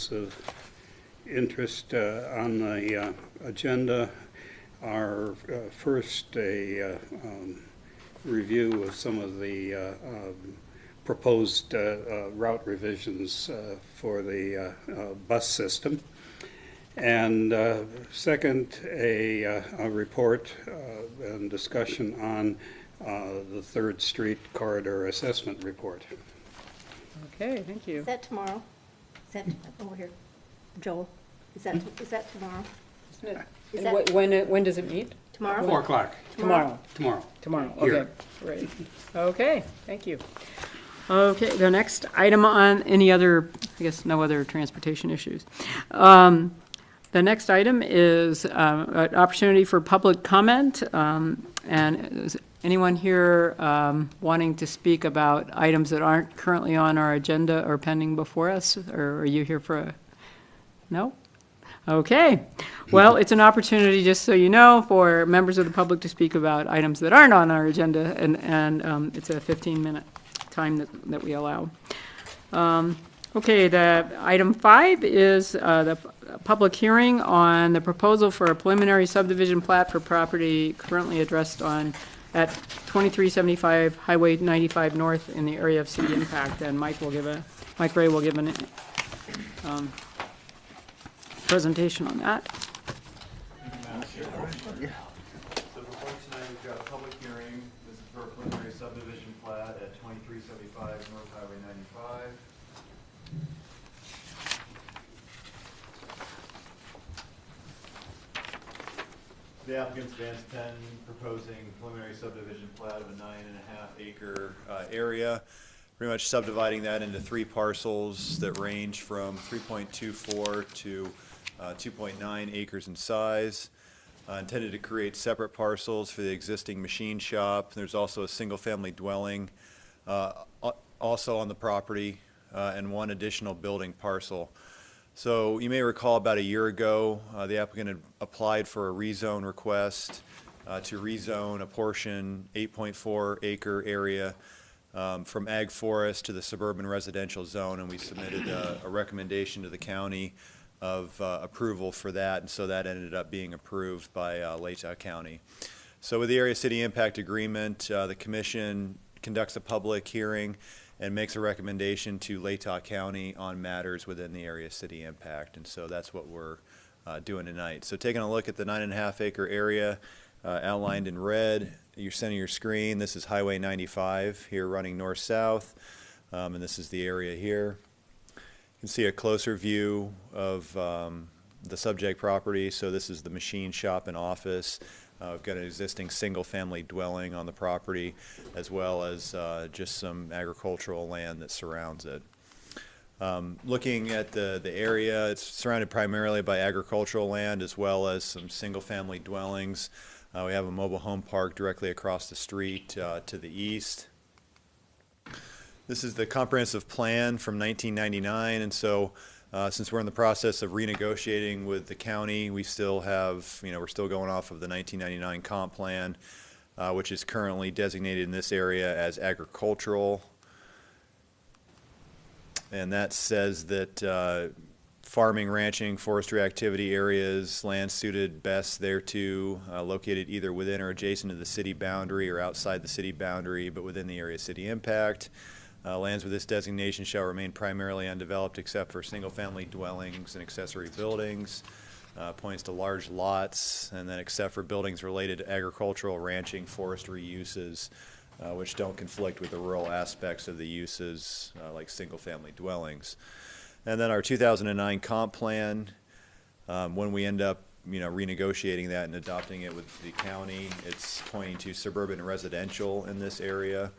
items of interest on the agenda are first a review of some of the proposed route revisions for the bus system. And second, a report and discussion on the 3rd Street Corridor Assessment Report. Okay, thank you. Is that tomorrow? Is that over here? Joel, is that tomorrow? Isn't it? Is And that when does it meet? tomorrow? 4 o'clock Tomorrow. tomorrow. Okay, Here. great. Okay, thank you. Okay, the next item on any other, I guess no other transportation issues. The next item is an opportunity for public comment. And is anyone here wanting to speak about items that aren't currently on our agenda or pending before us? Or are you here for a, no? Okay. Well, it's an opportunity, just so you know, for members of the public to speak about items that aren't on our agenda, and it's a 15-minute time that we allow. Okay, the item 5 is the public hearing on the proposal for a preliminary subdivision plat for property currently addressed at 2375 Highway 95 North in the area of city impact. And Mike Ray will give an presentation on that. So before tonight, we've got a public hearing. This is for a preliminary subdivision plat at 2375 North Highway 95. The applicant's Vance Penn proposing preliminary subdivision plat of a 9.5 acre area, pretty much subdividing that into 3 parcels that range from 3.24 to 2.9 acres in size. Intended to create separate parcels for the existing machine shop. There's also a single-family dwelling also on the property, and 1 additional building parcel. So you may recall about a year ago, the applicant had applied for a rezone request to rezone a portion, 8.4 acre area from ag forest to the suburban residential zone, and we submitted a recommendation to the county of approval for that, and so that ended up being approved by Latah County. So with the Area City Impact Agreement, the Commission conducts a public hearing and makes a recommendation to Latah County on matters within the Area City Impact, and so that's what we're doing tonight. So taking a look at the 9.5 acre area outlined in red, you're center of your screen, this is Highway 95 here running north-south, and this is the area here. You can see a closer view of the subject property. So this is the machine shop and office. We've got an existing single-family dwelling on the property, as well as just some agricultural land that surrounds it. Looking at the area, it's surrounded primarily by agricultural land, as well as some single-family dwellings. We have a mobile home park directly across the street to the east. This is the comprehensive plan from 1999, and so since we're in the process of renegotiating with the county, we still have, we're still going off of the 1999 comp plan, which is currently designated in this area as agricultural. And that says that farming, ranching, forestry activity areas, land suited best thereto, located either within or adjacent to the city boundary or outside the city boundary, but within the area city impact. Lands with this designation shall remain primarily undeveloped except for single-family dwellings and accessory buildings. Points to large lots, and then except for buildings related to agricultural, ranching, forestry uses, which don't conflict with the rural aspects of the uses like single-family dwellings. And then our 2009 comp plan, when we end up renegotiating that and adopting it with the county, it's pointing to suburban residential in this area.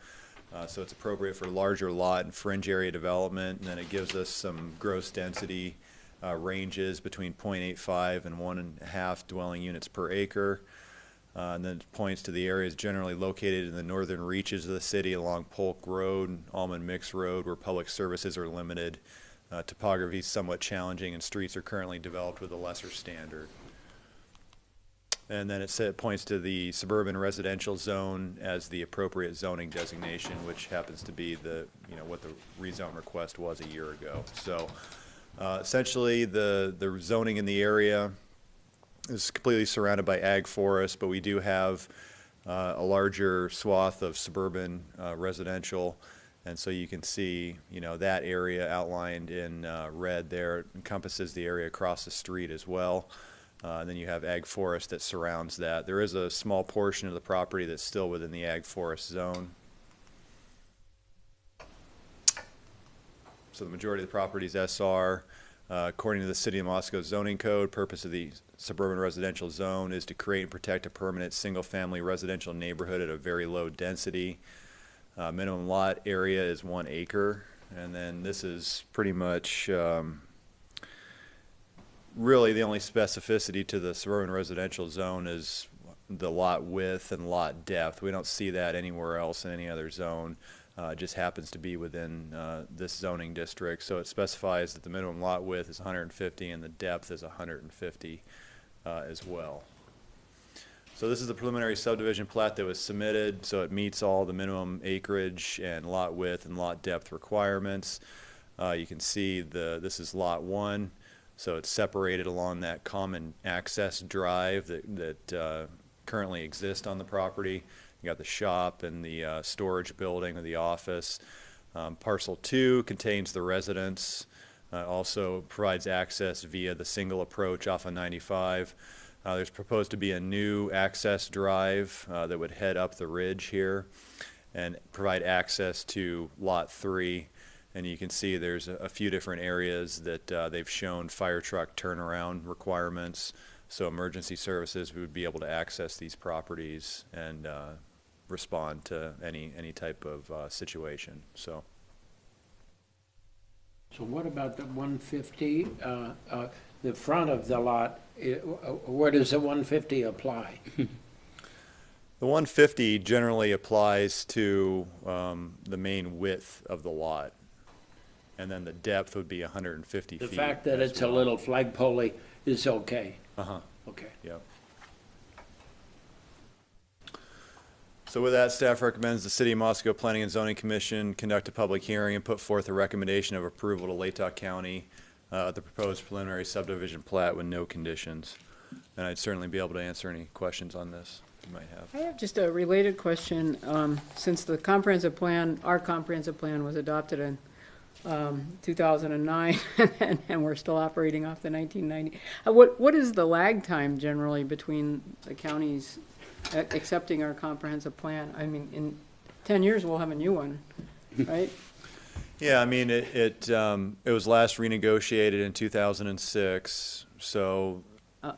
So it's appropriate for larger lot and fringe area development, and then it gives us some gross density ranges between 0.85 and 1.5 dwelling units per acre. And then it points to the areas generally located in the northern reaches of the city along Polk Road, Almond Mix Road, where public services are limited. Topography is somewhat challenging, and streets are currently developed with a lesser standard. And then it points to the suburban residential zone as the appropriate zoning designation, which happens to be the what the rezone request was a year ago. So Essentially, the zoning in the area is completely surrounded by ag forest, but we do have a larger swath of suburban residential. And so you can see, that area outlined in red there encompasses the area across the street as well. And then you have ag forest that surrounds that. There is a small portion of the property that's still within the ag forest zone. So the majority of the property is SR. According to the City of Moscow zoning code, purpose of the suburban residential zone is to create and protect a permanent single-family residential neighborhood at a very low density. Minimum lot area is 1 acre, and then this is pretty much really the only specificity to the suburban residential zone is the lot width and lot depth. We don't see that anywhere else in any other zone. It just happens to be within this zoning district. So it specifies that the minimum lot width is 150 and the depth is 150 as well. So this is the preliminary subdivision plat that was submitted, so it meets all the minimum acreage and lot width and lot depth requirements. You can see this is lot 1, so it's separated along that common access drive that currently exists on the property. You got the shop and the storage building or the office. Parcel 2 contains the residence, also provides access via the single approach off of 95. There's proposed to be a new access drive that would head up the ridge here and provide access to lot 3. And you can see there's a few different areas that they've shown fire truck turnaround requirements. So emergency services would be able to access these properties and respond to any type of situation. So what about the 150, the front of the lot, where does the 150 apply? the 150 generally applies to the main width of the lot, and then the depth would be 150 The feet. fact that as it's a well. little flagpole is okay? Uh-huh, Okay. yep. So with that, staff recommends the City of Moscow Planning and Zoning Commission conduct a public hearing and put forth a recommendation of approval to Latah County, the proposed preliminary subdivision plat with no conditions. And I'd certainly be able to answer any questions on this you might have. I have just a related question. Since the comprehensive plan, our comprehensive plan was adopted in 2009, and we're still operating off the 1990. What is the lag time generally between the counties accepting our comprehensive plan? I mean, in 10 years, we'll have a new one, right? Yeah, I mean, it was last renegotiated in 2006, so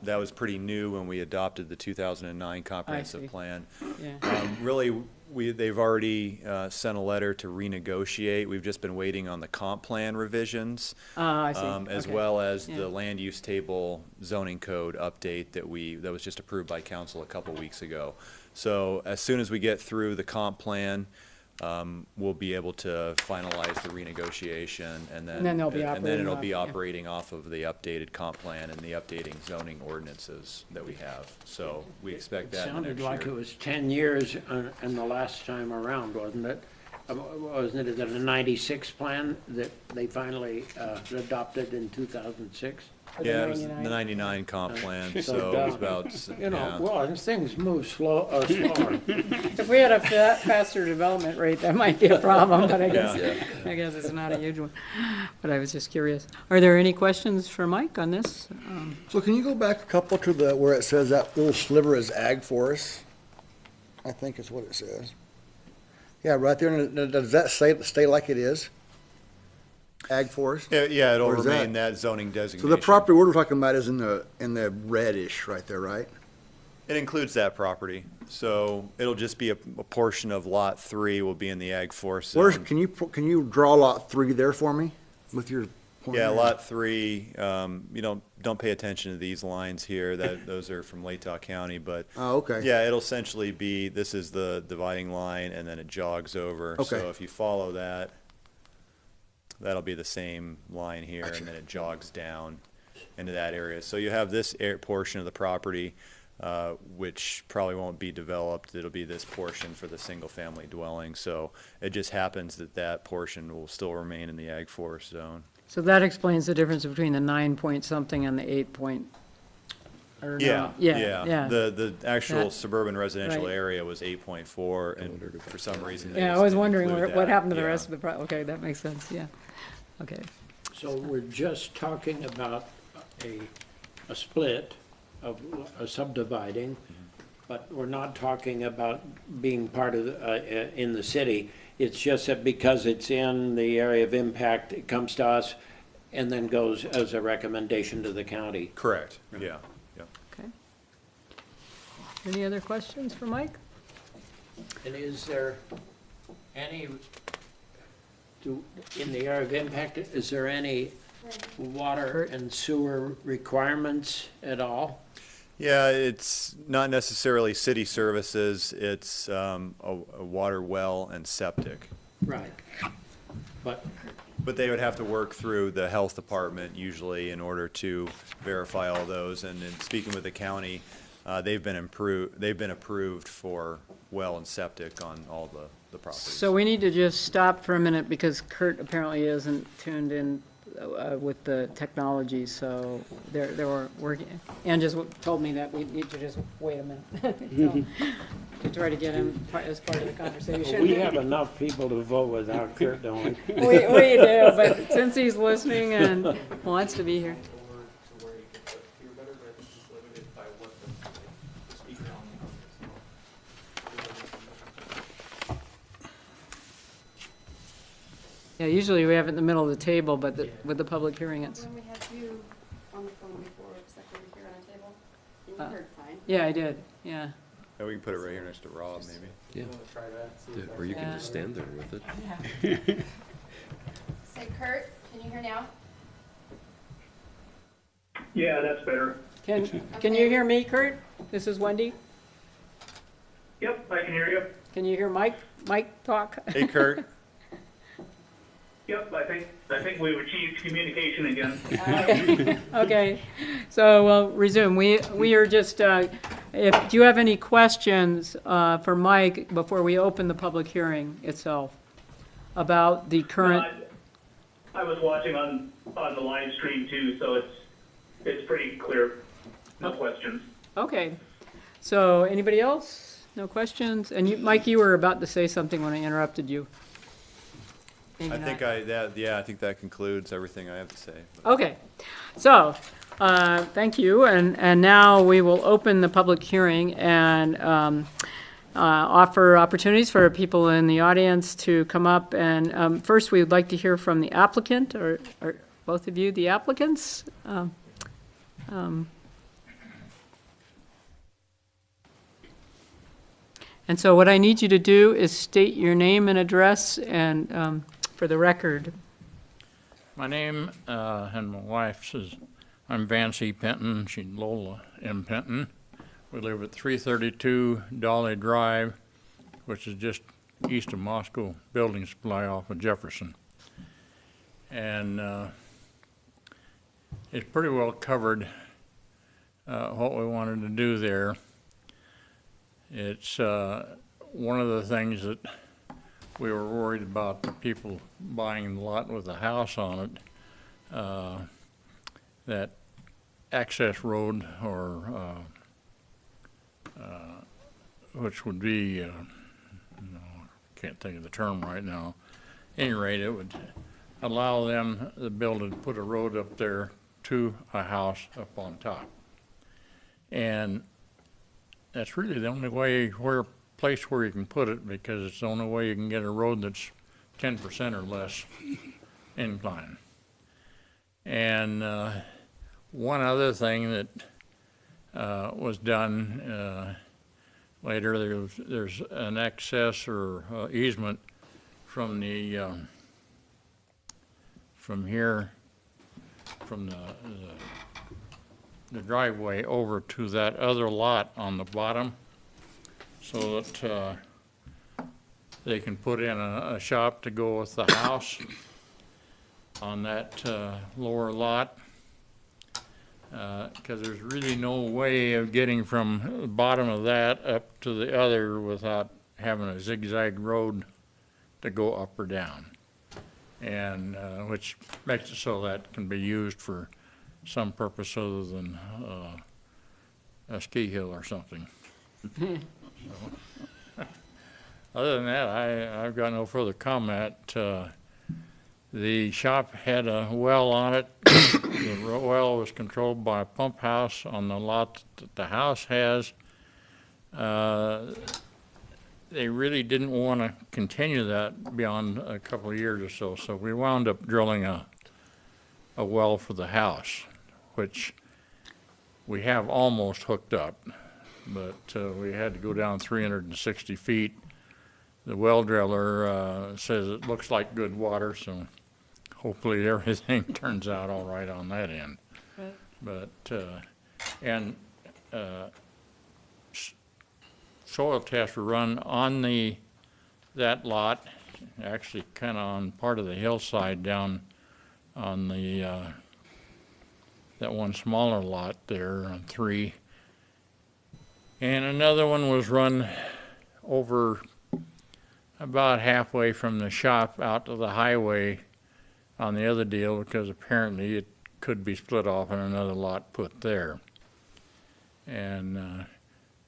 that was pretty new when we adopted the 2009 see. comprehensive plan. Yeah. Really, they've already sent a letter to renegotiate. We've just been waiting on the comp plan revisions. I see. As Okay. well as Yeah. the land use table zoning code update that was just approved by council a couple weeks ago. So as soon as we get through the comp plan, we'll be able to finalize the renegotiation, and then then they'll be and then operating it'll off, be yeah. operating off of the updated comp plan and the updating zoning ordinances that we have. So we expect It that in the sounded next like year. it was 10 years in the last time around, wasn't it? Wasn't it the 96 plan that they finally adopted in 2006? Or the Yeah, it was 99? the 99 comp plan, So so it was down. about, You know, yeah. well, and things move slower. If we had a faster development rate, that might be a problem, but I guess, Yeah. I guess it's not a huge one. But I was just curious. Are there any questions for Mike on this? So can you go back a couple to where it says that little sliver is ag forest? I think is what it says. Yeah, right there, and does that stay like it is? Ag forest? Yeah, it'll Or is remain that zoning So designation. the property we're talking about is in the reddish right there, right? It includes that property, so it'll just be a portion of lot 3 will be in the ag forest zone. Where's, can you draw lot 3 there for me with your pointer? Yeah, lot 3, you don't pay attention to these lines here, those are from Latah County, but Oh, okay. yeah, it'll essentially be, this is the dividing line, and then it jogs over. Okay. So if you follow that, that'll be the same line here, Gotcha. and then it jogs down into that area. So you have this portion of the property, which probably won't be developed. It'll be this portion for the single-family dwelling. So it just happens that that portion will still remain in the ag forest zone. So that explains the difference between the 9 point something and the 8 point. I don't know. Yeah. The actual That- suburban residential right. area was 8.4, and for some reason. they Yeah, I just was didn't wondering include what that. happened to the Yeah. rest of the, okay, that makes sense, yeah. Okay, So we're just talking about a split of a subdividing, but we're not talking about being part of, in the city. It's just that because it's in the area of impact, it comes to us and then goes as a recommendation to the county. Correct, yeah. okay. Any other questions for Mike? And is there any, in the area of impact, is there any water and sewer requirements at all? Yeah, it's not necessarily city services, it's a water well and septic. Right. But But they would have to work through the health department usually in order to verify all those. And in speaking with the county, they've been approved for well and septic on all the properties. So we need to just stop for a minute because Kurt apparently isn't tuned in with the technology, so there were working. Ann just told me that we need to just wait a minute to try to get him as part of the conversation. we have enough people to vote without Kurt, don't we? We do, but since he's listening and wants to be here. Yeah, usually we have it in the middle of the table, but with the public hearing, it's, When we had you on the phone before, was that over here on the table? And you heard fine. yeah, I did, yeah. Yeah, we can put it right here next to Rob, maybe. Yeah, or you can just stand there with it. Say, Kurt, can you hear now? Yeah, that's better. Can you hear me, Kurt? This is Wendy. Yep, I can hear you. Can you hear Mike talk? Hey, Kurt. Yep, I think we've achieved communication again. Okay, so we'll resume. We are just, do you have any questions for Mike before we open the public hearing itself about the current? I was watching on the live stream too, so it's pretty clear. No questions. Okay, so anybody else? No questions? And you, Mike, you were about to say something when I interrupted you. Maybe I not. think I think that concludes everything I have to say. Okay, so, thank you, and now we will open the public hearing and offer opportunities for people in the audience to come up, and first, we would like to hear from the applicant, or both of you the applicants? And so what I need you to do is state your name and address, and for the record. My name and my wife's is, I'm Vance E. Penton, she's Lola M. Penton. We live at 332 Dolly Drive, which is just east of Moscow Building Supply off of Jefferson. And it's pretty well covered what we wanted to do there. It's one of the things that we were worried about, the people buying the lot with a house on it, that access road, or which would be, can't think of the term right now. At any rate, it would allow them, the builder, to put a road up there to a house up on top. And that's really the only place where you can put it, because it's the only way you can get a road that's 10% or less incline. And one other thing that was done later, there's an access or easement from the from here, from the driveway over to that other lot on the bottom, so that they can put in a shop to go with the house on that lower lot, because there's really no way of getting from the bottom of that up to the other without having a zigzag road to go up or down. and, which makes it so that can be used for some purpose other than, a ski hill or something. Other than that, I've got no further comment. The shop had a well on it. The well was controlled by a pump house on the lot that the house has. They really didn't want to continue that beyond a couple of years or so, so we wound up drilling a well for the house, which we have almost hooked up, but we had to go down 360 feet. The well driller says it looks like good water, so hopefully everything turns out all right on that end. Right. But, soil tests were run on that lot, actually kind of on part of the hillside down on the, that one smaller lot there on 3. And another one was run over about halfway from the shop out to the highway on the other deal, because apparently it could be split off and another lot put there. And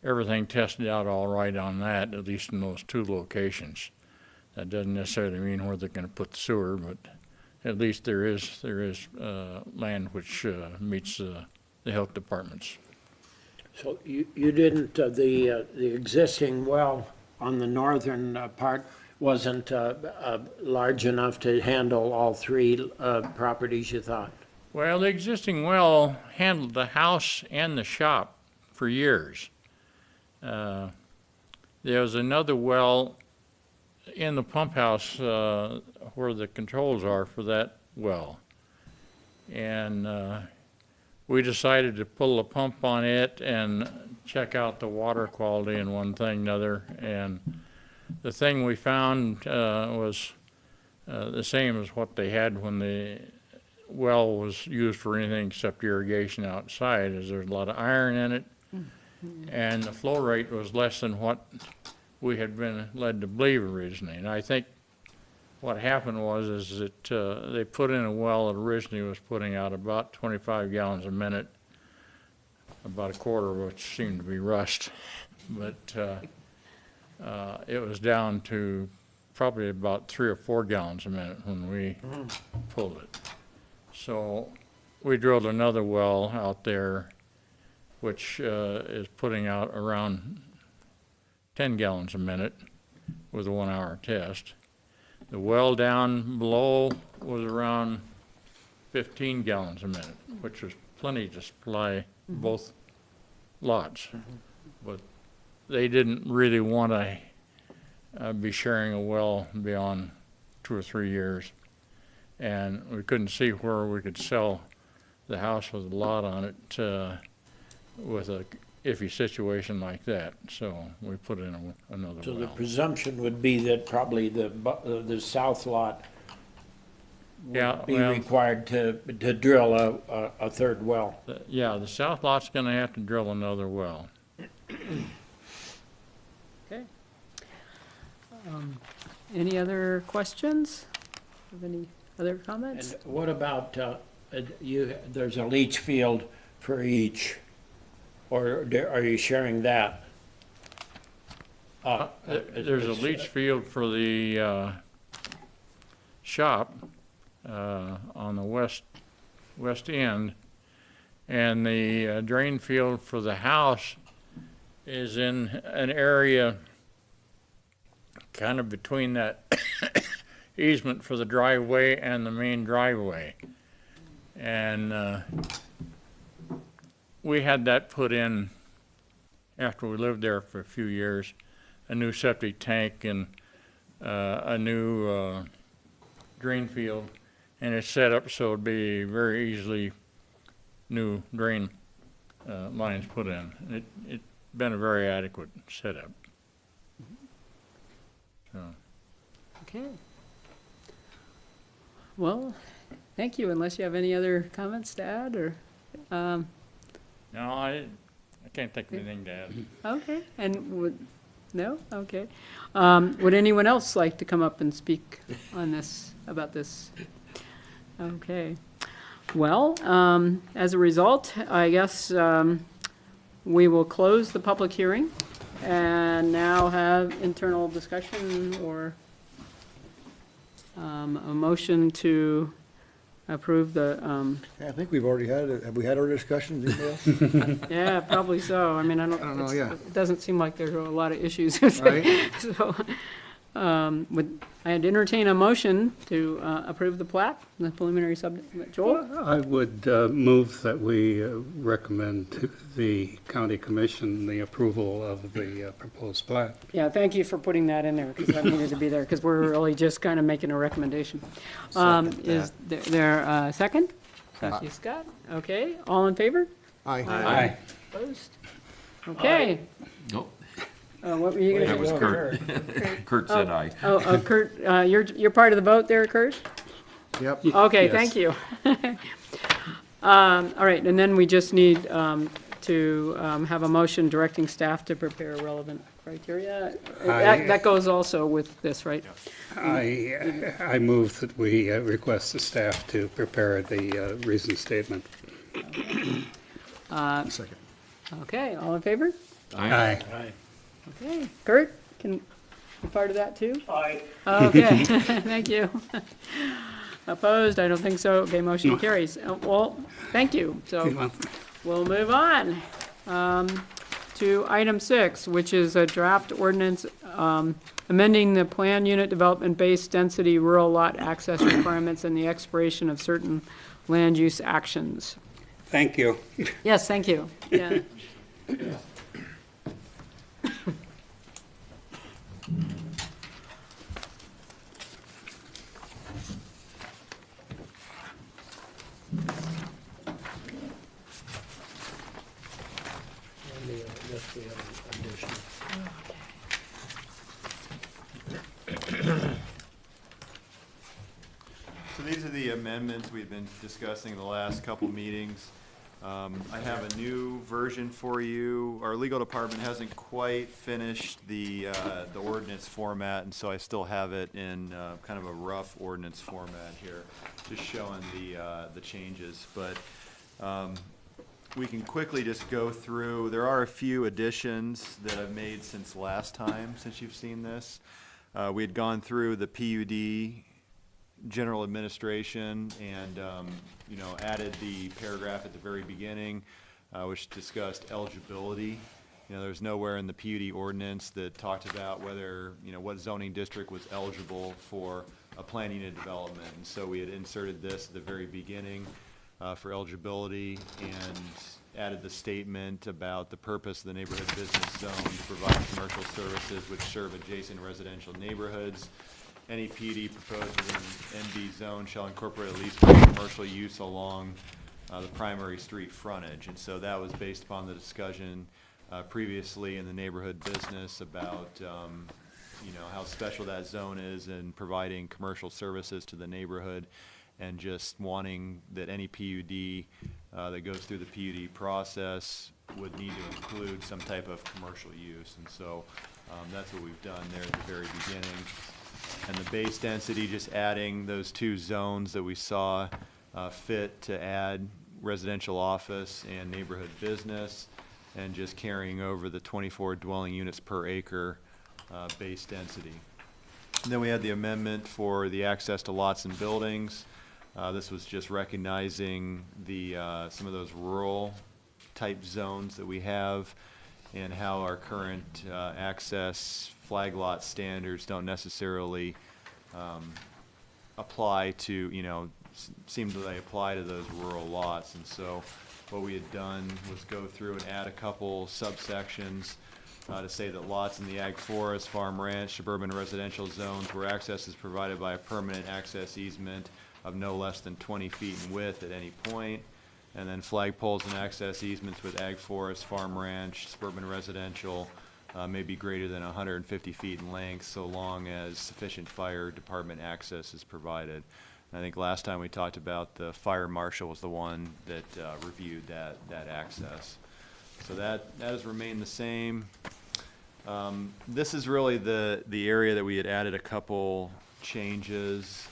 everything tested out all right on that, at least in those 2 locations. That doesn't necessarily mean where they're going to put the sewer, but at least there is land which meets the health departments. So you didn't, the existing well on the northern part wasn't large enough to handle all 3 properties, you thought? Well, the existing well handled the house and the shop for years. There was another well in the pump house where the controls are for that well. And we decided to pull a pump on it and check out the water quality and one thing another. And the thing we found was the same as what they had when the well was used for anything except irrigation outside, is there's a lot of iron in it. And the flow rate was less than what we had been led to believe originally. And I think what happened is that they put in a well that originally was putting out about 25 gallons a minute, about a quarter of which seemed to be rust. But it was down to probably about 3 or 4 gallons a minute when we pulled it. So we drilled another well out there, which is putting out around 10 gallons a minute with a 1-hour test. The well down below was around 15 gallons a minute, which was plenty to supply both lots. But they didn't really want to be sharing a well beyond 2 or 3 years. And we couldn't see where we could sell the house with a lot on it with a iffy situation like that, so we put in another So well. the presumption would be that probably the south lot would be required to drill a 3rd well. Yeah, the south lot's gonna have to drill another well. Okay. Any other questions? Have any other comments? And what about, there's a leach field for each, or are you sharing that? There's a leach field for the shop on the west end, and the drain field for the house is in an area kind of between that easement for the driveway and the main driveway. And we had that put in after we lived there for a few years, a new septic tank and a new drain field, and it's set up so it'd be very easily new drain lines put in. It's been a very adequate setup. So. Okay. Well, thank you, unless you have any other comments to add, or, No, I can't think of anything to add. okay, and No? Okay. Would anyone else like to come up and speak on this, about this? Okay. Well, as a result, I guess we will close the public hearing and now have internal discussion or a motion to approve the, I think we've already had it. Have we had our discussions, anybody else? yeah, probably so. I mean, I don't know, yeah. It doesn't seem like there's a lot of issues. Right. So, I'd entertain a motion to approve the plat, the preliminary sub, Joel? I would move that we recommend to the county commission the approval of the proposed plat. Yeah, thank you for putting that in there, because that needed to be there, because we're really just kind of making a recommendation. Is there a second? Thank you, Scott. Okay, all in favor? Aye. Opposed? Okay. Nope, What were you going to that was say? Kurt. Kurt said aye. Oh, Kurt, you're part of the vote there, Kurt? Yep. Okay, Yes. thank you. All right, and then we just need to have a motion directing staff to prepare relevant criteria. That goes also with this, right? I move that we request the staff to prepare the reason statement. Second. Okay, all in favor? Aye. Okay, Kurt, can you part of that too? Aye. Okay, thank you. Opposed? I don't think so. Okay, motion carries. Well, thank you. So we'll move on to item 6, which is a draft ordinance amending the plan unit development base density rural lot access requirements and the expiration of certain land use actions. Thank you. Yes, thank you. Yeah. So these are the amendments we've been discussing the last couple meetings. I have a new version for you. Our legal department hasn't quite finished the ordinance format, and so I still have it in kind of a rough ordinance format here, just showing the changes. But we can quickly just go through. There are a few additions that I've made since last time, since you've seen this. We had gone through the PUD general administration and added the paragraph at the very beginning which discussed eligibility. There's nowhere in the PUD ordinance that talked about whether what zoning district was eligible for a plan unit development, and so we had inserted this at the very beginning for eligibility and added the statement about the purpose of the neighborhood business zone to provide commercial services which serve adjacent residential neighborhoods. Any PUD proposed within NB zone shall incorporate at least one commercial use along the primary street frontage. And so that was based upon the discussion previously in the neighborhood business about how special that zone is in providing commercial services to the neighborhood, and just wanting that any PUD that goes through the PUD process would need to include some type of commercial use. And so that's what we've done there at the very beginning. And the base density, just adding those two zones that we saw fit to add residential office and neighborhood business, and just carrying over the 24 dwelling units per acre base density. And then we had the amendment for the access to lots and buildings. This was just recognizing the some of those rural type zones that we have, and how our current access flag lot standards don't necessarily apply to, seem to they apply to those rural lots. And so what we had done was go through and add a couple subsections to say that lots in the ag forest, farm ranch, suburban residential zones where access is provided by a permanent access easement of no less than 20 feet in width at any point. And then flagpoles and access easements with ag forest, farm ranch, suburban residential may be greater than 150 feet in length, so long as sufficient fire department access is provided. And I think last time we talked about the fire marshal was the one that reviewed that access. So that has remained the same. This is really the area that we had added a couple changes.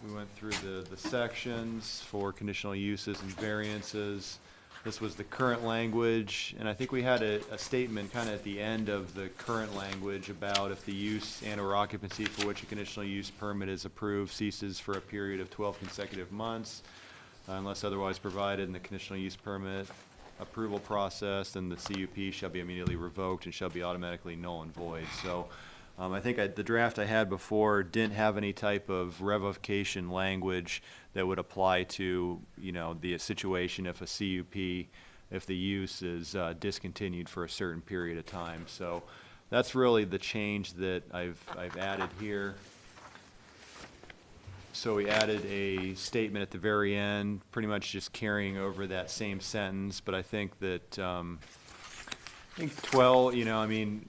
We went through the sections for conditional uses and variances. This was the current language, and I think we had a statement kind of at the end of the current language about if the use and/or occupancy for which a conditional use permit is approved ceases for a period of 12 consecutive months, unless otherwise provided in the conditional use permit approval process, then the CUP shall be immediately revoked and shall be automatically null and void. So I think the draft I had before didn't have any type of revocation language that would apply to, you know, the situation if a CUP, if the use is discontinued for a certain period of time. So that's really the change that I've added here. So we added a statement at the very end, pretty much just carrying over that same sentence, but I think that, I think 12, you know, I mean,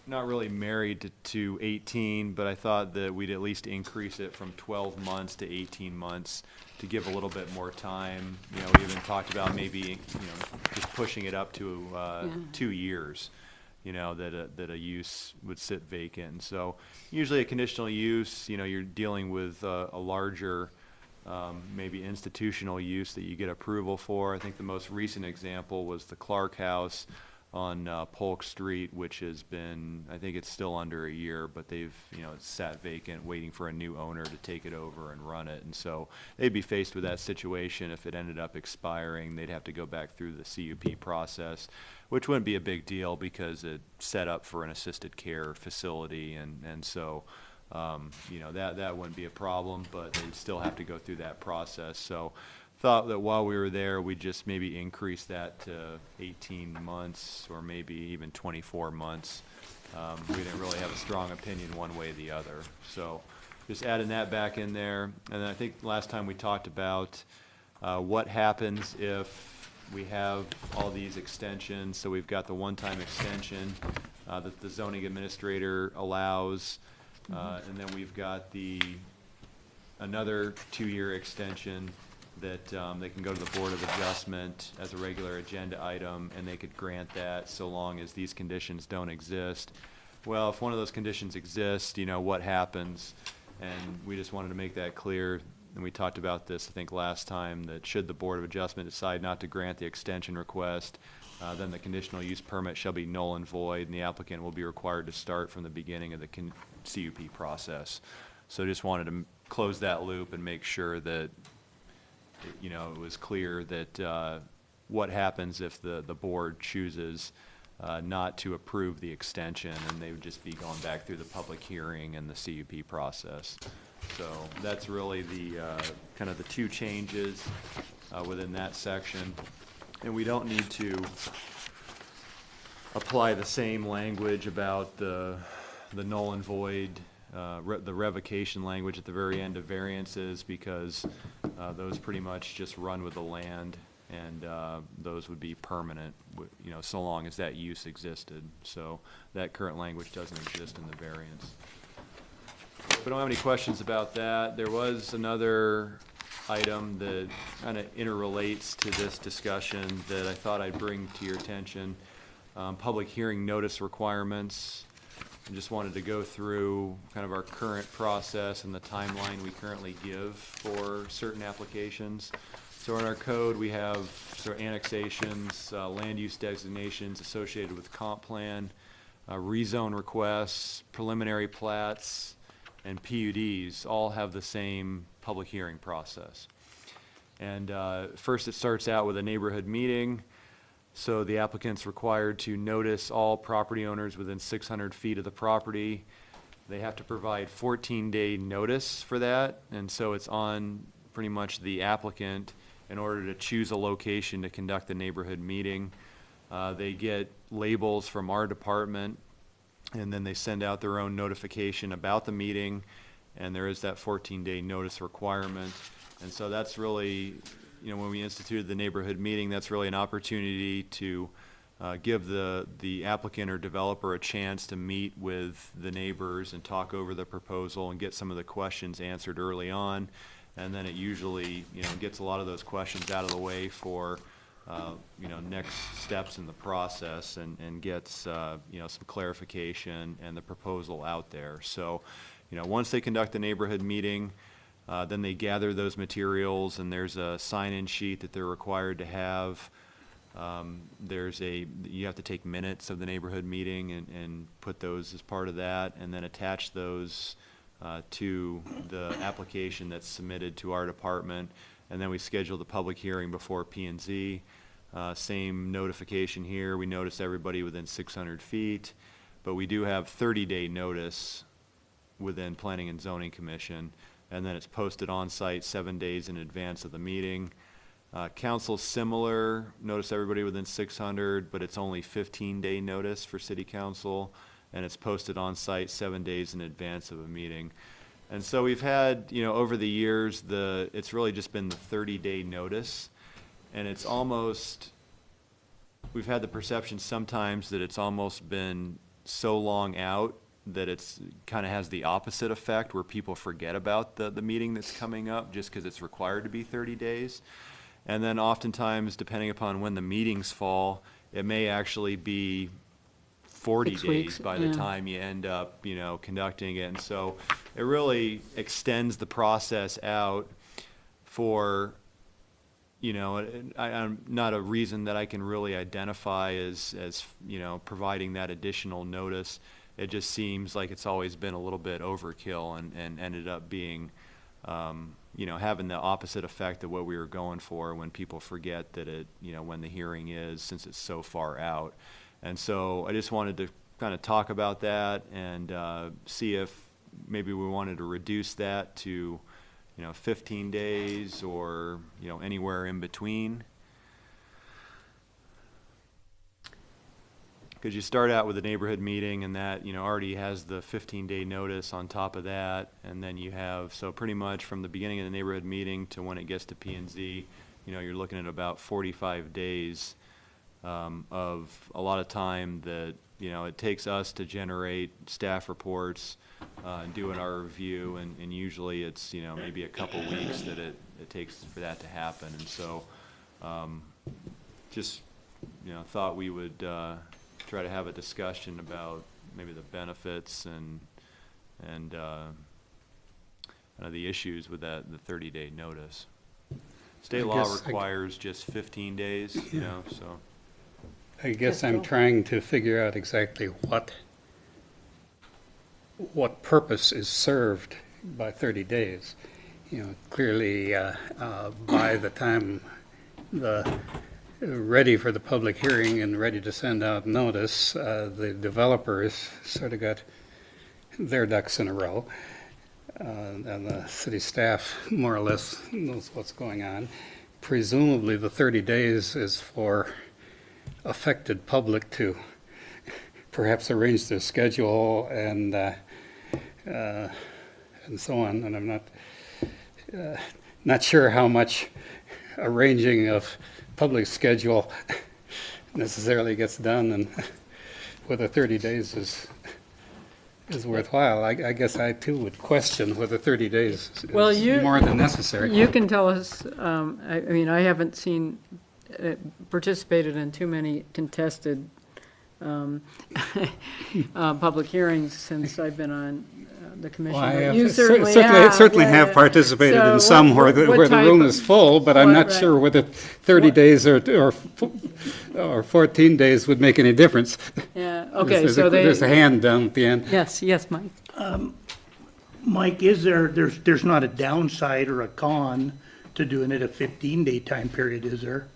not really married to 18, but I thought that we'd at least increase it from 12 months to 18 months to give a little bit more time. You know, we even talked about maybe, you know, just pushing it up to 2 years, you know, that a use would sit vacant. So usually a conditional use, you know, you're dealing with a larger maybe institutional use that you get approval for. I think the most recent example was the Clark House on Polk Street, which has been, I think it's still under a year, but they've, you know, it's sat vacant waiting for a new owner to take it over and run it. And so they'd be faced with that situation if it ended up expiring. They'd have to go back through the CUP process, which wouldn't be a big deal because it's set up for an assisted care facility. And so, you know, that wouldn't be a problem, but they'd still have to go through that process. So thought that while we were there, we'd just maybe increase that to 18 months or maybe even 24 months. We didn't really have a strong opinion one way or the other. So just adding that back in there. And then I think last time we talked about what happens if we have all these extensions. So we've got the one-time extension that the zoning administrator allows. And then we've got another 2-year extension that they can go to the Board of Adjustment as a regular agenda item, and they could grant that so long as these conditions don't exist. Well, if one of those conditions exists, you know, what happens? And we just wanted to make that clear, and we talked about this, I think, last time, that should the Board of Adjustment decide not to grant the extension request, then the conditional use permit shall be null and void, and the applicant will be required to start from the beginning of the CUP process. So just wanted to close that loop and make sure that, you know, it was clear that what happens if the board chooses not to approve the extension, and they would just be going back through the public hearing and the CUP process. So that's really the kind of the two changes within that section. And we don't need to apply the same language about the null and void, the revocation language at the very end of variances, because those pretty much just run with the land, and those would be permanent, you know, so long as that use existed. So that current language doesn't exist in the variance. If we don't have any questions about that, there was another item that kind of interrelates to this discussion that I thought I'd bring to your attention. Public hearing notice requirements. I just wanted to go through kind of our current process and the timeline we currently give for certain applications. So in our code, we have sort of annexations, land use designations associated with comp plan, rezone requests, preliminary plats, and PUDs all have the same public hearing process. And first it starts out with a neighborhood meeting. So the applicant's required to notice all property owners within 600 feet of the property. They have to provide 14-day notice for that, and so it's on pretty much the applicant in order to choose a location to conduct the neighborhood meeting. They get labels from our department, and then they send out their own notification about the meeting, and there is that 14-day notice requirement. And so that's really, you know, when we instituted the neighborhood meeting, that's really an opportunity to give the applicant or developer a chance to meet with the neighbors and talk over the proposal and get some of the questions answered early on. And then it usually, you know, gets a lot of those questions out of the way for next steps in the process and gets, some clarification and the proposal out there. So, once they conduct the neighborhood meeting, then they gather those materials, and there's a sign-in sheet that they're required to have. You have to take minutes of the neighborhood meeting and put those as part of that, and then attach those to the application that's submitted to our department. And then we schedule the public hearing before P&Z. Same notification here. We notice everybody within 600 feet, but we do have 30-day notice within Planning and Zoning Commission, and then it's posted on site 7 days in advance of the meeting. Council similar, notice everybody within 600, but it's only 15-day notice for city council, and it's posted on site 7 days in advance of a meeting. And so we've had, over the years, it's really just been the 30-day notice, and it's almost, we've had the perception sometimes that it's almost been so long out that it's kind of has the opposite effect, where people forget about the meeting that's coming up just because it's required to be 30 days. And then oftentimes, depending upon when the meetings fall, it may actually be 40 6 days weeks, by the time you end up, conducting it. And so it really extends the process out for, I'm not a reason that I can really identify as providing that additional notice. It just seems like it's always been a little bit overkill and ended up being, having the opposite effect of what we were going for when people forget that when the hearing is, since it's so far out. And so I just wanted to kind of talk about that and see if maybe we wanted to reduce that to, 15 days or, anywhere in between. Because you start out with a neighborhood meeting, and that, already has the 15-day notice on top of that. And then you have, so pretty much from the beginning of the neighborhood meeting to when it gets to P&Z, you're looking at about 45 days of a lot of time that, it takes us to generate staff reports, doing our review, and usually it's, maybe a couple weeks that it takes for that to happen. And so just, thought we would try to have a discussion about maybe the benefits and the issues with the 30-day notice. State law requires just 15 days, so. I guess I'm trying to figure out exactly what purpose is served by 30 days. Clearly, by the time ready for the public hearing and ready to send out notice, the developers sort of got their ducks in a row, and the city staff more or less knows what's going on. Presumably, the 30 days is for affected public to perhaps arrange their schedule and so on. And I'm not sure how much arranging of public schedule necessarily gets done, and whether 30 days is worthwhile. I guess I too would question whether 30 days is more than necessary. You can tell us, I haven't participated in too many contested public hearings since I've been on the commission. Well, I You have, certainly have participated So in some what where the type room of- is full, but I'm not right. sure whether 30 days or 14 days would make any difference. Yeah, okay, There's so a hand down at the end. yes, Mike. Mike, there's not a downside or a con to doing it a 15-day time period, is there?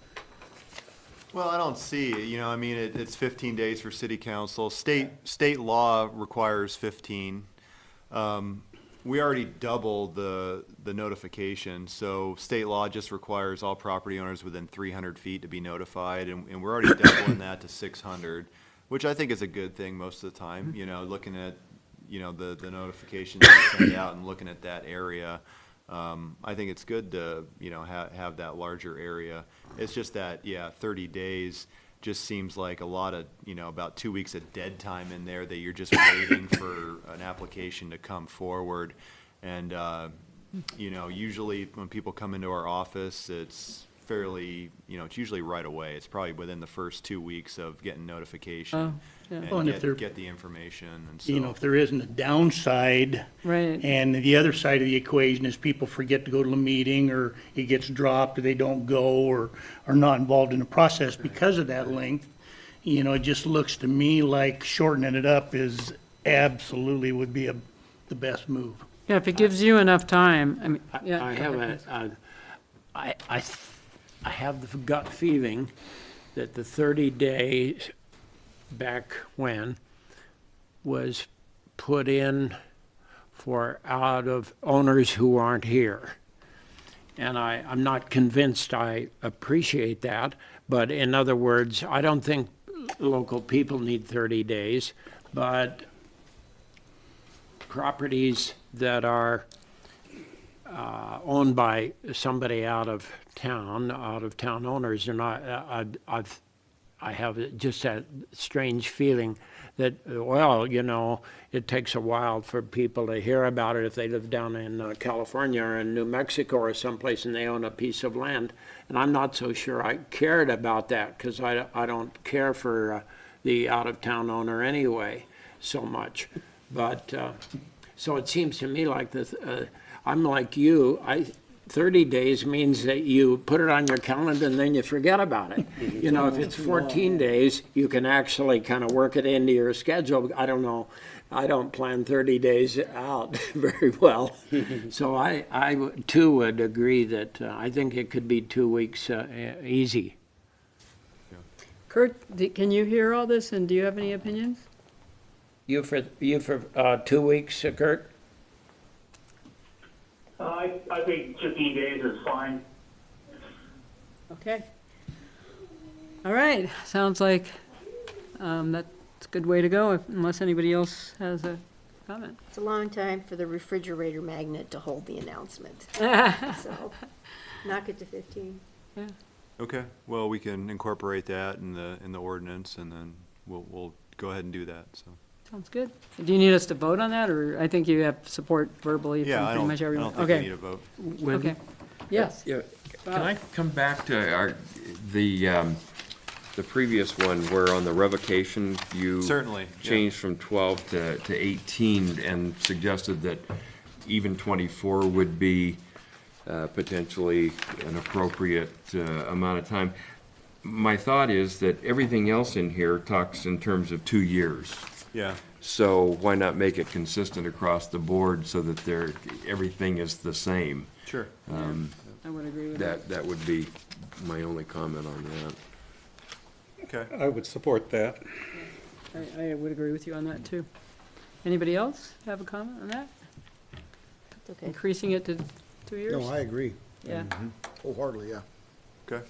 Well, I don't see, it's 15 days for city council. State law requires 15. We already doubled the notification, so state law just requires all property owners within 300 feet to be notified, and we're already doubling that to 600, which I think is a good thing most of the time, looking at, the notifications that send out and looking at that area. I think it's good to, have that larger area. It's just that, 30 days just seems like a lot of, about 2 weeks of dead time in there that you're just waiting for an application to come forward. And, usually when people come into our office, it's fairly, it's usually right away. It's probably within the first 2 weeks of getting notification. Oh, yeah. Well, and And if there- get the information, and You know, so, if there isn't a downside, Right. and the other side of the equation is people forget to go to the meeting, or it gets dropped, or they don't go, or are not involved in the process because of that length, it just looks to me like shortening it up is absolutely would be the best move. Yeah, if it gives you enough time, I mean, yeah. I go have ahead. I have the gut feeling that the 30 days back when was put in for out of owners who aren't here. And I'm not convinced I appreciate that, but in other words, I don't think local people need 30 days, but properties that are owned by somebody out of town owners are not, I have just that strange feeling that, well, it takes a while for people to hear about it if they live down in California or in New Mexico or someplace and they own a piece of land. And I'm not so sure I cared about that because I don't care for the out-of-town owner anyway so much. But, so it seems to me like this, I'm like you, 30 days means that you put it on your calendar and then you forget about it. If it's 14 days, you can actually kind of work it into your schedule. I don't know, I don't plan 30 days out very well. So I too would agree that I think it could be 2 weeks easy. Kurt, can you hear all this, and do you have any opinions? You for 2 weeks, Kurt? I think 15 days is fine. Okay. All right, sounds like that's a good way to go, unless anybody else has a comment. It's a long time for the refrigerator magnet to hold the announcement. So, knock it to 15. okay, well, we can incorporate that in the ordinance, and then we'll go ahead and do that, so. Sounds good. Do you need us to vote on that, or I think you have support verbally Yeah, from I pretty don't much everyone? think we need a vote. Okay, yes. Yeah, can I come back to the previous one where on the revocation, you Certainly, yeah. changed from 12 to 18 and suggested that even 24 would be potentially an appropriate amount of time. My thought is that everything else in here talks in terms of 2 years. Yeah, So why not make it consistent across the board so that everything is the same? sure. I would agree with that. That would be my only comment on that. Okay. I would support that. I would agree with you on that, too. Anybody else have a comment on that? It's okay. Increasing it to 2 years? No, I agree Yeah. wholeheartedly, yeah. Okay.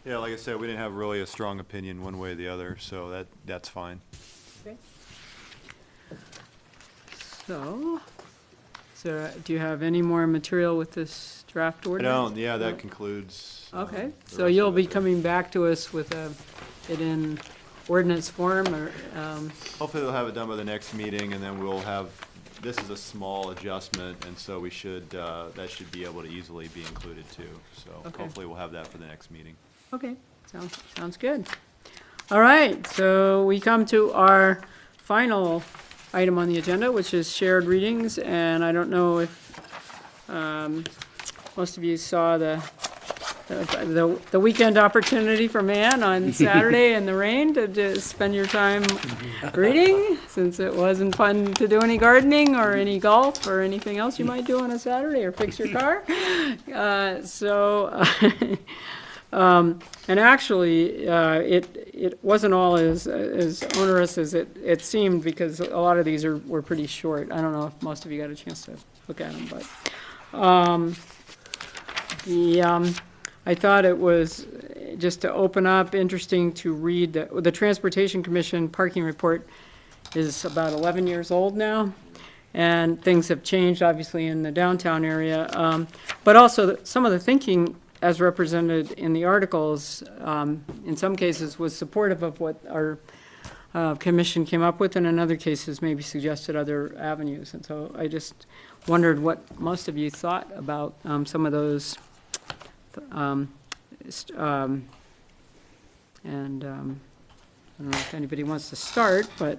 Yeah, like I said, we didn't have really a strong opinion one way or the other, so that's fine. Okay. So, do you have any more material with this draft I ordinance? don't, yeah, that concludes. Okay, the so rest you'll of be it. coming back to us with it in ordinance form, or, Hopefully they'll have it done by the next meeting, and then we'll have, this is a small adjustment, and so we should, that should be able to easily be included too. So Okay. hopefully we'll have that for the next meeting. okay, sounds good. All right, so we come to our final item on the agenda, which is shared readings, and I don't know if most of you saw the weekend opportunity for man on Saturday in the rain to spend your time reading, since it wasn't fun to do any gardening or any golf or anything else you might do on a Saturday, or fix your car. And actually, it wasn't all as onerous as it seemed, because a lot of these were pretty short. I don't know if most of you got a chance to look at them, but I thought it was, just to open up, interesting to read the Transportation Commission parking report is about 11 years old now, and things have changed, obviously, in the downtown area, but also some of the thinking as represented in the articles, in some cases was supportive of what our commission came up with, and in other cases maybe suggested other avenues. And so I just wondered what most of you thought about some of those I don't know if anybody wants to start, but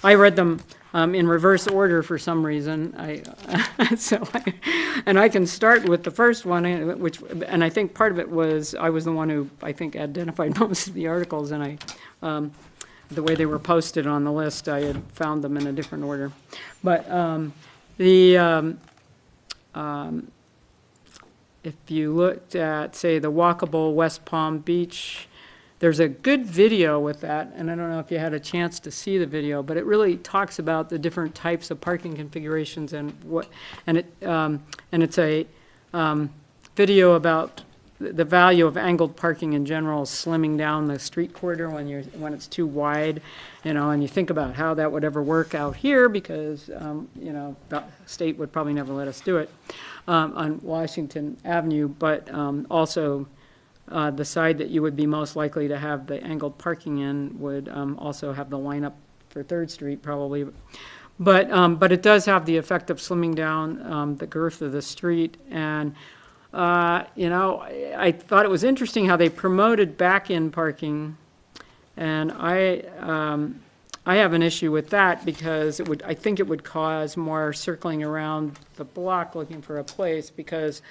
I read them in reverse order for some reason. And I can start with the first one, and I think part of it was, I was the one who, I think, identified most of the articles, and the way they were posted on the list, I had found them in a different order. But if you looked at, say, the walkable West Palm Beach, there's a good video with that, and I don't know if you had a chance to see the video, but it really talks about the different types of parking configurations and it's a video about the value of angled parking in general, slimming down the street corridor when it's too wide, and you think about how that would ever work out here because, the state would probably never let us do it on Washington Avenue, but also the side that you would be most likely to have the angled parking in would also have the lineup for 3rd Street probably. But it does have the effect of slimming down the girth of the street. And, I thought it was interesting how they promoted back-in parking. And I have an issue with that because I think it would cause more circling around the block looking for a place, because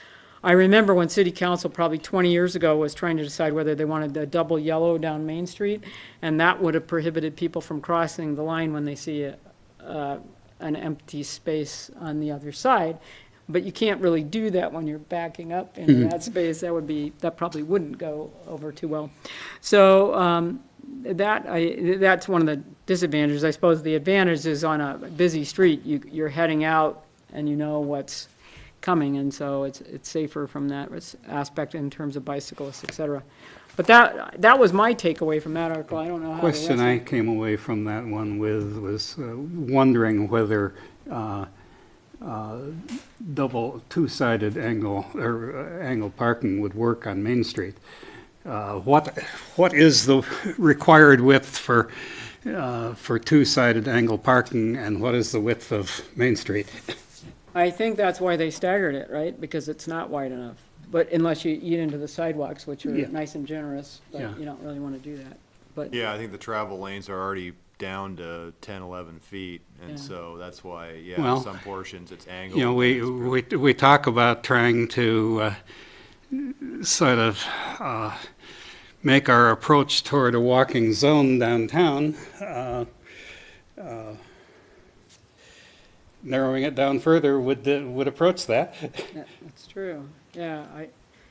I remember when City Council probably 20 years ago was trying to decide whether they wanted a double yellow down Main Street, and that would have prohibited people from crossing the line when they see an empty space on the other side. But you can't really do that when you're backing up into that space. That probably wouldn't go over too well. So that's one of the disadvantages. I suppose the advantage is on a busy street, you're heading out and you know what's coming, and so it's safer from that aspect in terms of bicyclists, et cetera. But that was my takeaway from that article. I don't know how the Question rest I came away from that one with was wondering whether double two-sided angle parking would work on Main Street. What is the required width for two-sided angle parking, and what is the width of Main Street? I think that's why they staggered it, right? Because it's not wide enough. But unless you eat into the sidewalks, which are nice and generous, but you don't really want to do that. But Yeah, I think the travel lanes are already down to 10, 11 feet, and so that's why, Well, some portions it's angled. We talk about trying to sort of make our approach toward a walking zone downtown. Narrowing it down further would approach that. yeah, that's true. Yeah,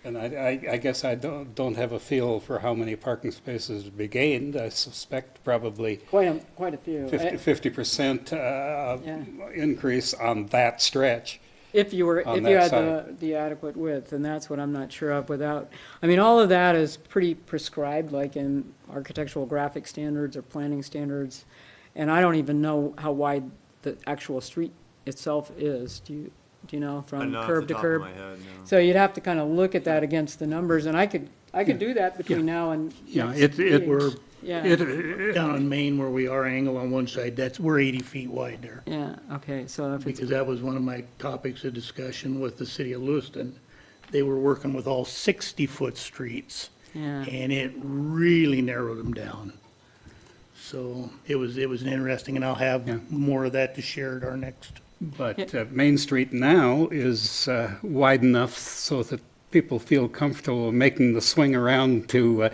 I guess I don't have a feel for how many parking spaces would be gained. I suspect probably quite a few. 50% increase on that stretch. If you had the adequate width, and that's what I'm not sure of without. I mean, all of that is pretty prescribed, like in architectural graphic standards or planning standards, and I don't even know how wide the actual street itself is. Do you know, from curb to curb? Off the top of my head, no. So you'd have to kind of look at that against the numbers, and I could do that between now and next meeting. We're Yeah, down on Main where we are angle on one side, we're 80 feet wide there. yeah, okay, so if it's, Because that was one of my topics of discussion with the city of Lewiston. They were working with all 60-foot streets, yeah, and it really narrowed them down. So it was interesting, and I'll have more of that to share at our next. But Main Street now is wide enough so that people feel comfortable making the swing around to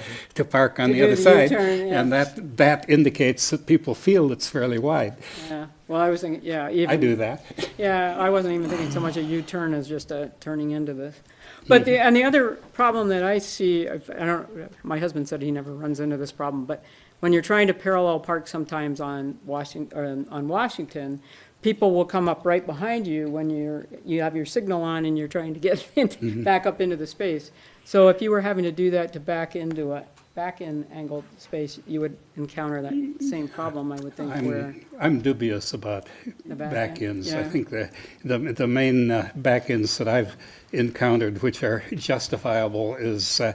park on To the do other the side. U-turn, yeah. And that indicates that people feel it's fairly wide. yeah. Well, I was thinking, yeah, even. I do that. Yeah, I wasn't even thinking so much a U-turn as just a turning into this. But the other problem that I see, my husband said he never runs into this problem, but when you're trying to parallel park sometimes on Washington, people will come up right behind you when you have your signal on and you're trying to get back up into the space. So if you were having to do that to back into a back-in angled space, you would encounter that same problem, I would think, where. I'm dubious about The back-ends. I yeah. think the main back-ends that I've encountered, which are justifiable, is So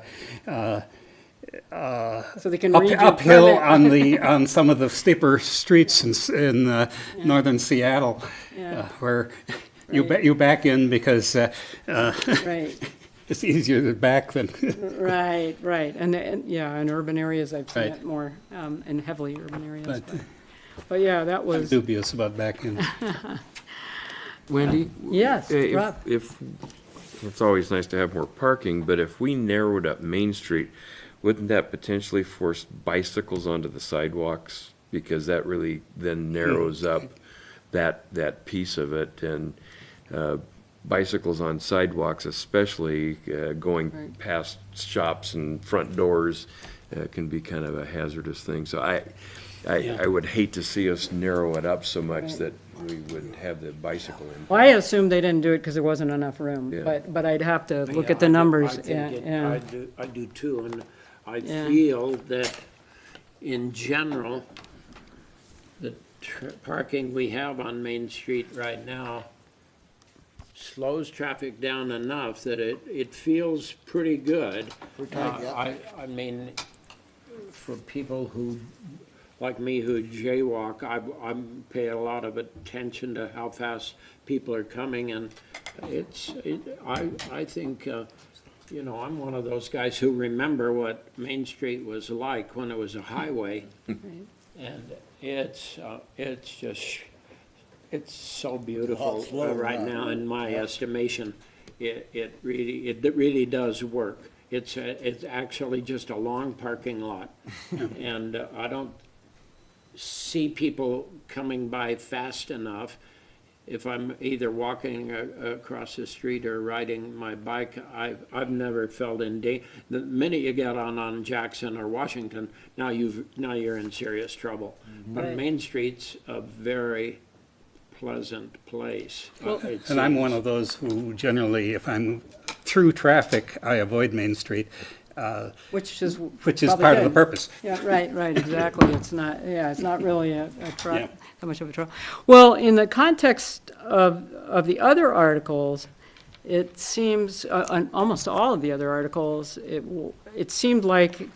they can read your uphill permit. on some of the steeper streets in northern Seattle, Yeah. where you back in because Right. it's easier to back than, Right, right, and, yeah, in urban areas, I've seen Right. it more, in heavily urban areas. but But yeah, that I'm was, dubious about backing. Wendy? yes, Rob. If, it's always nice to have more parking, but if we narrowed up Main Street, wouldn't that potentially force bicycles onto the sidewalks? Because that really then narrows up that piece of it, and bicycles on sidewalks especially, going Right. past shops and front doors, can be kind of a hazardous thing. So I would hate to see us narrow it up so much Right. that we would have the bicycle in. Well, I assumed they didn't do it because there wasn't enough room, Yeah. but I'd have to look Yeah, at the I do- numbers, I think yeah, it- yeah. I do too, and I Yeah. feel that in general, the parking we have on Main Street right now slows traffic down enough that it feels pretty good. tight, yeah. I mean, for people who, like me, who jaywalk, I pay a lot of attention to how fast people are coming, and I think, you know, I'm one of those guys who remember what Main Street was like when it was a highway. And it's just, it's so beautiful slower right now. now, in my estimation. It really does work. It's actually just a long parking lot. And I don't see people coming by fast enough. If I'm either walking across the street or riding my bike, I've never felt in danger. The minute you get on Jackson or Washington, now you're in serious trouble. But Right. Main Street's a very pleasant place. It And I'm seems. one of those who generally, if I'm through traffic, I avoid Main Street, Which is. which is probably part of the good. purpose. Yeah, right, exactly. It's not, yeah, it's not really a Yeah. that much of a trouble. Well, in the context of the other articles, it seems, on almost all of the other articles, it seemed like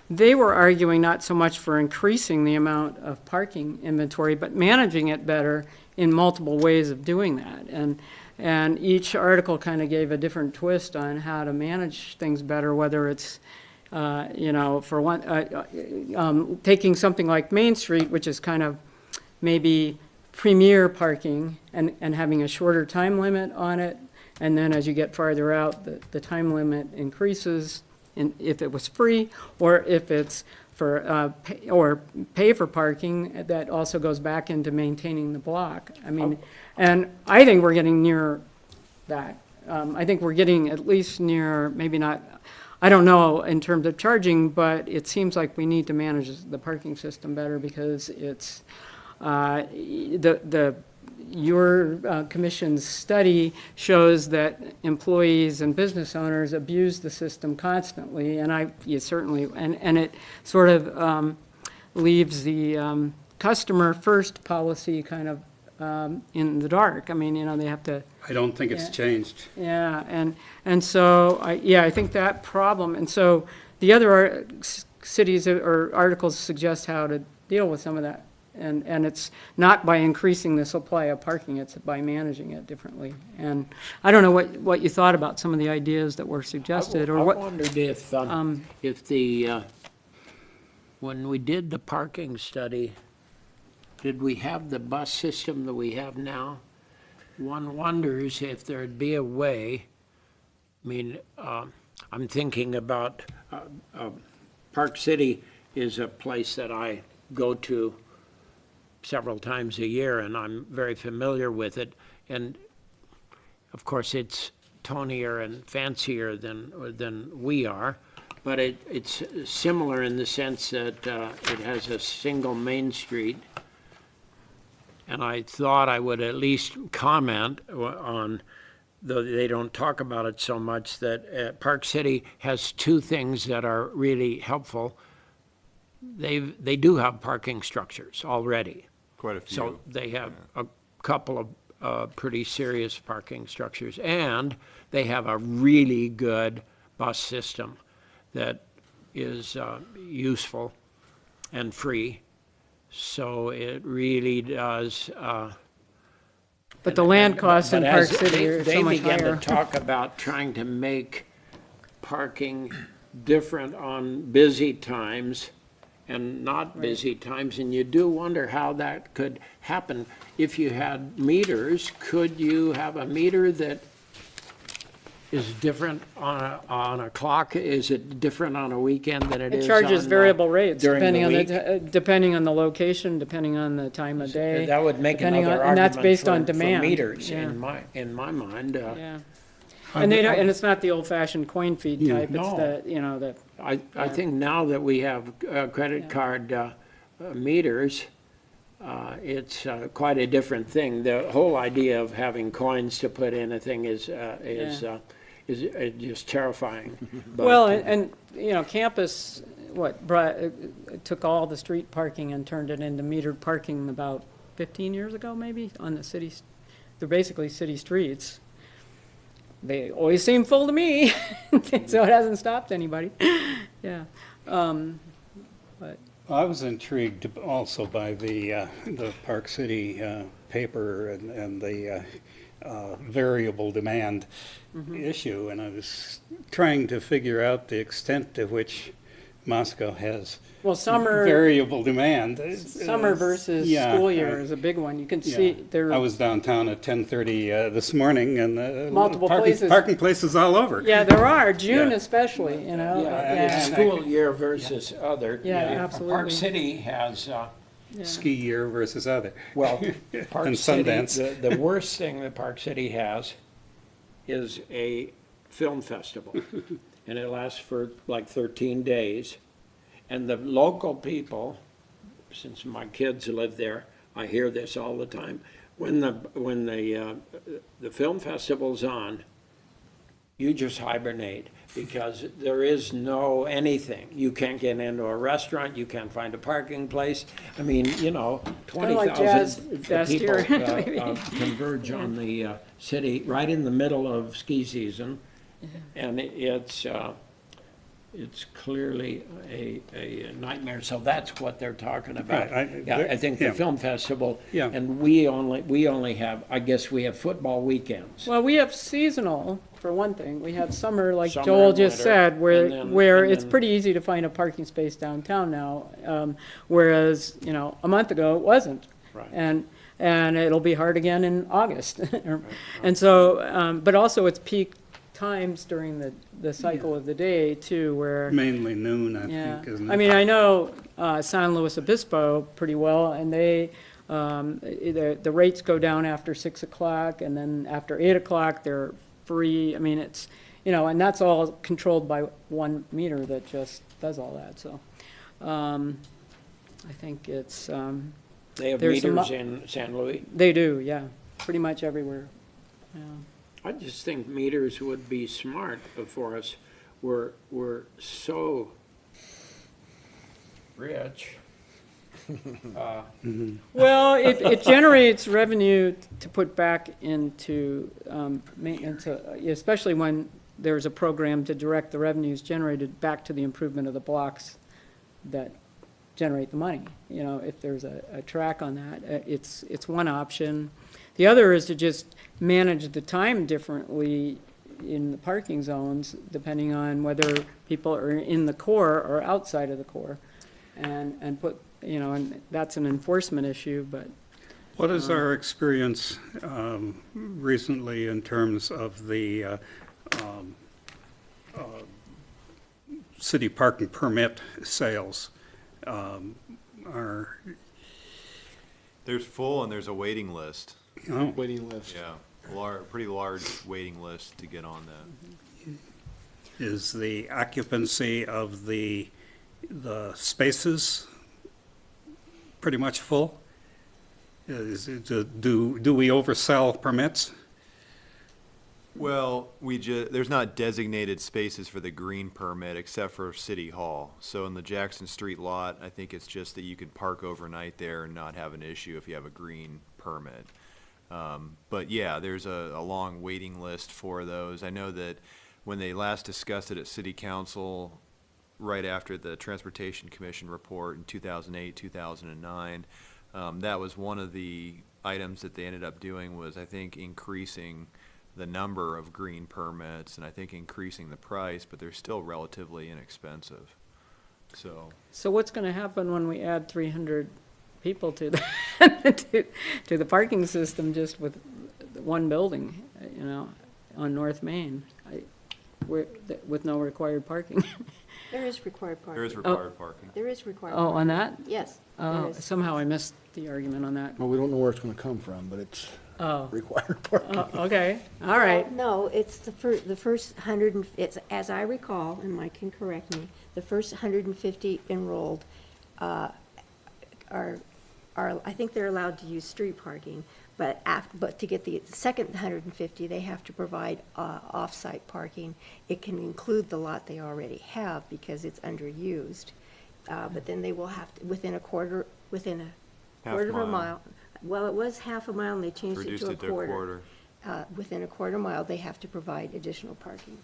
they were arguing not so much for increasing the amount of parking inventory, but managing it better in multiple ways of doing that. And each article kind of gave a different twist on how to manage things better, whether it's, you know, for one, taking something like Main Street, which is kind of maybe premier parking, and having a shorter time limit on it, and then as you get farther out, the time limit increases, if it was free, or if it's for, pay for parking, that also goes back into maintaining the block. I mean, and I think we're getting near that. I think we're getting at least near, maybe not, I don't know in terms of charging, but it seems like we need to manage the parking system better, because it's, your commission's study shows that employees and business owners abuse the system constantly, and you certainly, and it sort of leaves the customer first policy kind of in the dark. I mean, you know, they have to, I don't think it's Yeah. changed. yeah, and so, I think that problem, and so the other cities or articles suggest how to deal with some of that. And it's not by increasing the supply of parking, it's by managing it differently. And I don't know what you thought about some of the ideas that were suggested, or I what, wondered if when we did the parking study, did we have the bus system that we have now? One wonders if there'd be a way, I mean, I'm thinking about, Park City is a place that I go to several times a year, and I'm very familiar with it. And of course, it's tonier and fancier than we are, but it's similar in the sense that it has a single main street. And I thought I would at least comment on, though they don't talk about it so much, that Park City has two things that are really helpful. They do have parking structures already. Quite a few. So they have a couple of pretty serious parking structures, and they have a really good bus system that is useful and free. So it really does. but the land costs in But Park as City are so much They began higher. to talk about trying to make parking different on busy times and not busy times, and you do wonder how that could happen. If you had meters, could you have a meter that is different on a clock? Is it different on a weekend than it It is charges on, variable rates during the depending on week? depending on the location, depending on the time of day. That would make depending another on- and that's argument based on for demand. meters Yeah. in my mind. Yeah. And they don't, and it's not the old-fashioned coin feed type, it's No. the, you know, the, I think now that we have credit card meters, it's quite a different thing. The whole idea of having coins to put in a thing is just terrifying. But, well, and, you know, campus, took all the street parking and turned it into metered parking about 15 years ago, maybe, on the cities, they're basically city streets. They always seem full to me, so it hasn't stopped anybody. Yeah. But I was intrigued also by the Park City paper and the variable demand issue, and I was trying to figure out the extent to which Moscow has well, variable demand. summer versus Yeah, school year is a big one. You can Yeah. see there. I was downtown at 10:30 this morning, and Multiple places. parking places all over. Yeah, there are, June Yeah. especially, you know. yeah, it's school year versus other. Yeah, absolutely. Park City has, Ski year versus other. well, Park And City, Sundance. the worst thing that Park City has is a film festival. And it lasts for like 13 days. And the local people, since my kids live there, I hear this all the time. When the film festival's on, you just hibernate because there is no anything. You can't get into a restaurant. You can't find a parking place. I mean, you know, Kinda like Jazz 20,000 Fest people here, maybe. converge on the city right in the middle of ski season, and it's clearly a nightmare. So that's what they're talking about. Right, Yeah, I think the yeah. film festival, Yeah. and we only have, I guess we have football weekends. Well, we have seasonal, for one thing. We have summer, like Summer Joel and just winter, said, where, and then- where and it's then- pretty easy to find a parking space downtown now, whereas, you know, a month ago, it wasn't. Right. And it'll be hard again in August. And so, but also it's peak times during the cycle of the day too, where, Mainly noon, I yeah. think, isn't it? I mean, I know San Luis Obispo pretty well, and they, the rates go down after 6 o'clock, and then after 8 o'clock, they're free. I mean, it's, you know, and that's all controlled by one meter that just does all that, so. I think it's, They have There's some meters mo- in San Luis. they do, yeah, pretty much everywhere. Yeah. I just think meters would be smart for us. We're so rich. Well, it generates revenue to put back into maintenance, especially when there's a program to direct the revenues generated back to the improvement of the blocks that generate the money. You know, if there's a track on that, it's one option. The other is to just manage the time differently in the parking zones, depending on whether people are in the core or outside of the core. And put, you know, and that's an enforcement issue, but What is our experience recently in terms of the city parking permit sales? Are, There's full and there's a waiting list. oh, Waiting list. Yeah, pretty large waiting list to get on that. is the occupancy of the spaces pretty much full? Is it, do we oversell permits? Well, there's not designated spaces for the green permit except for City Hall. So in the Jackson Street lot, I think it's just that you can park overnight there and not have an issue if you have a green permit. But yeah, there's a long waiting list for those. I know that when they last discussed it at City Council, right after the Transportation Commission report in 2008, 2009, that was one of the items that they ended up doing was, I think, increasing the number of green permits and I think increasing the price, but they're still relatively inexpensive. So, So what's gonna happen when we add 300 people to the, to the parking system just with one building, you know, on North Main? With no required parking? There is required parking. there is required parking. There is required. Oh, on parking. that? Yes, there Oh, is. somehow I missed the argument on that. Well, we don't know where it's gonna come from, but it's Oh, required parking. okay, all right. No, it's the first 100, it's, as I recall, and Mike can correct me, the first 150 enrolled are, I think they're allowed to use street parking, but but to get the second 150, they have to provide off-site parking. It can include the lot they already have because it's underused. But then they will have to, within a quarter of a mile. Well, it was half a mile and they changed it Reduced to a it to a quarter. quarter. Within a quarter mile, they have to provide additional parking.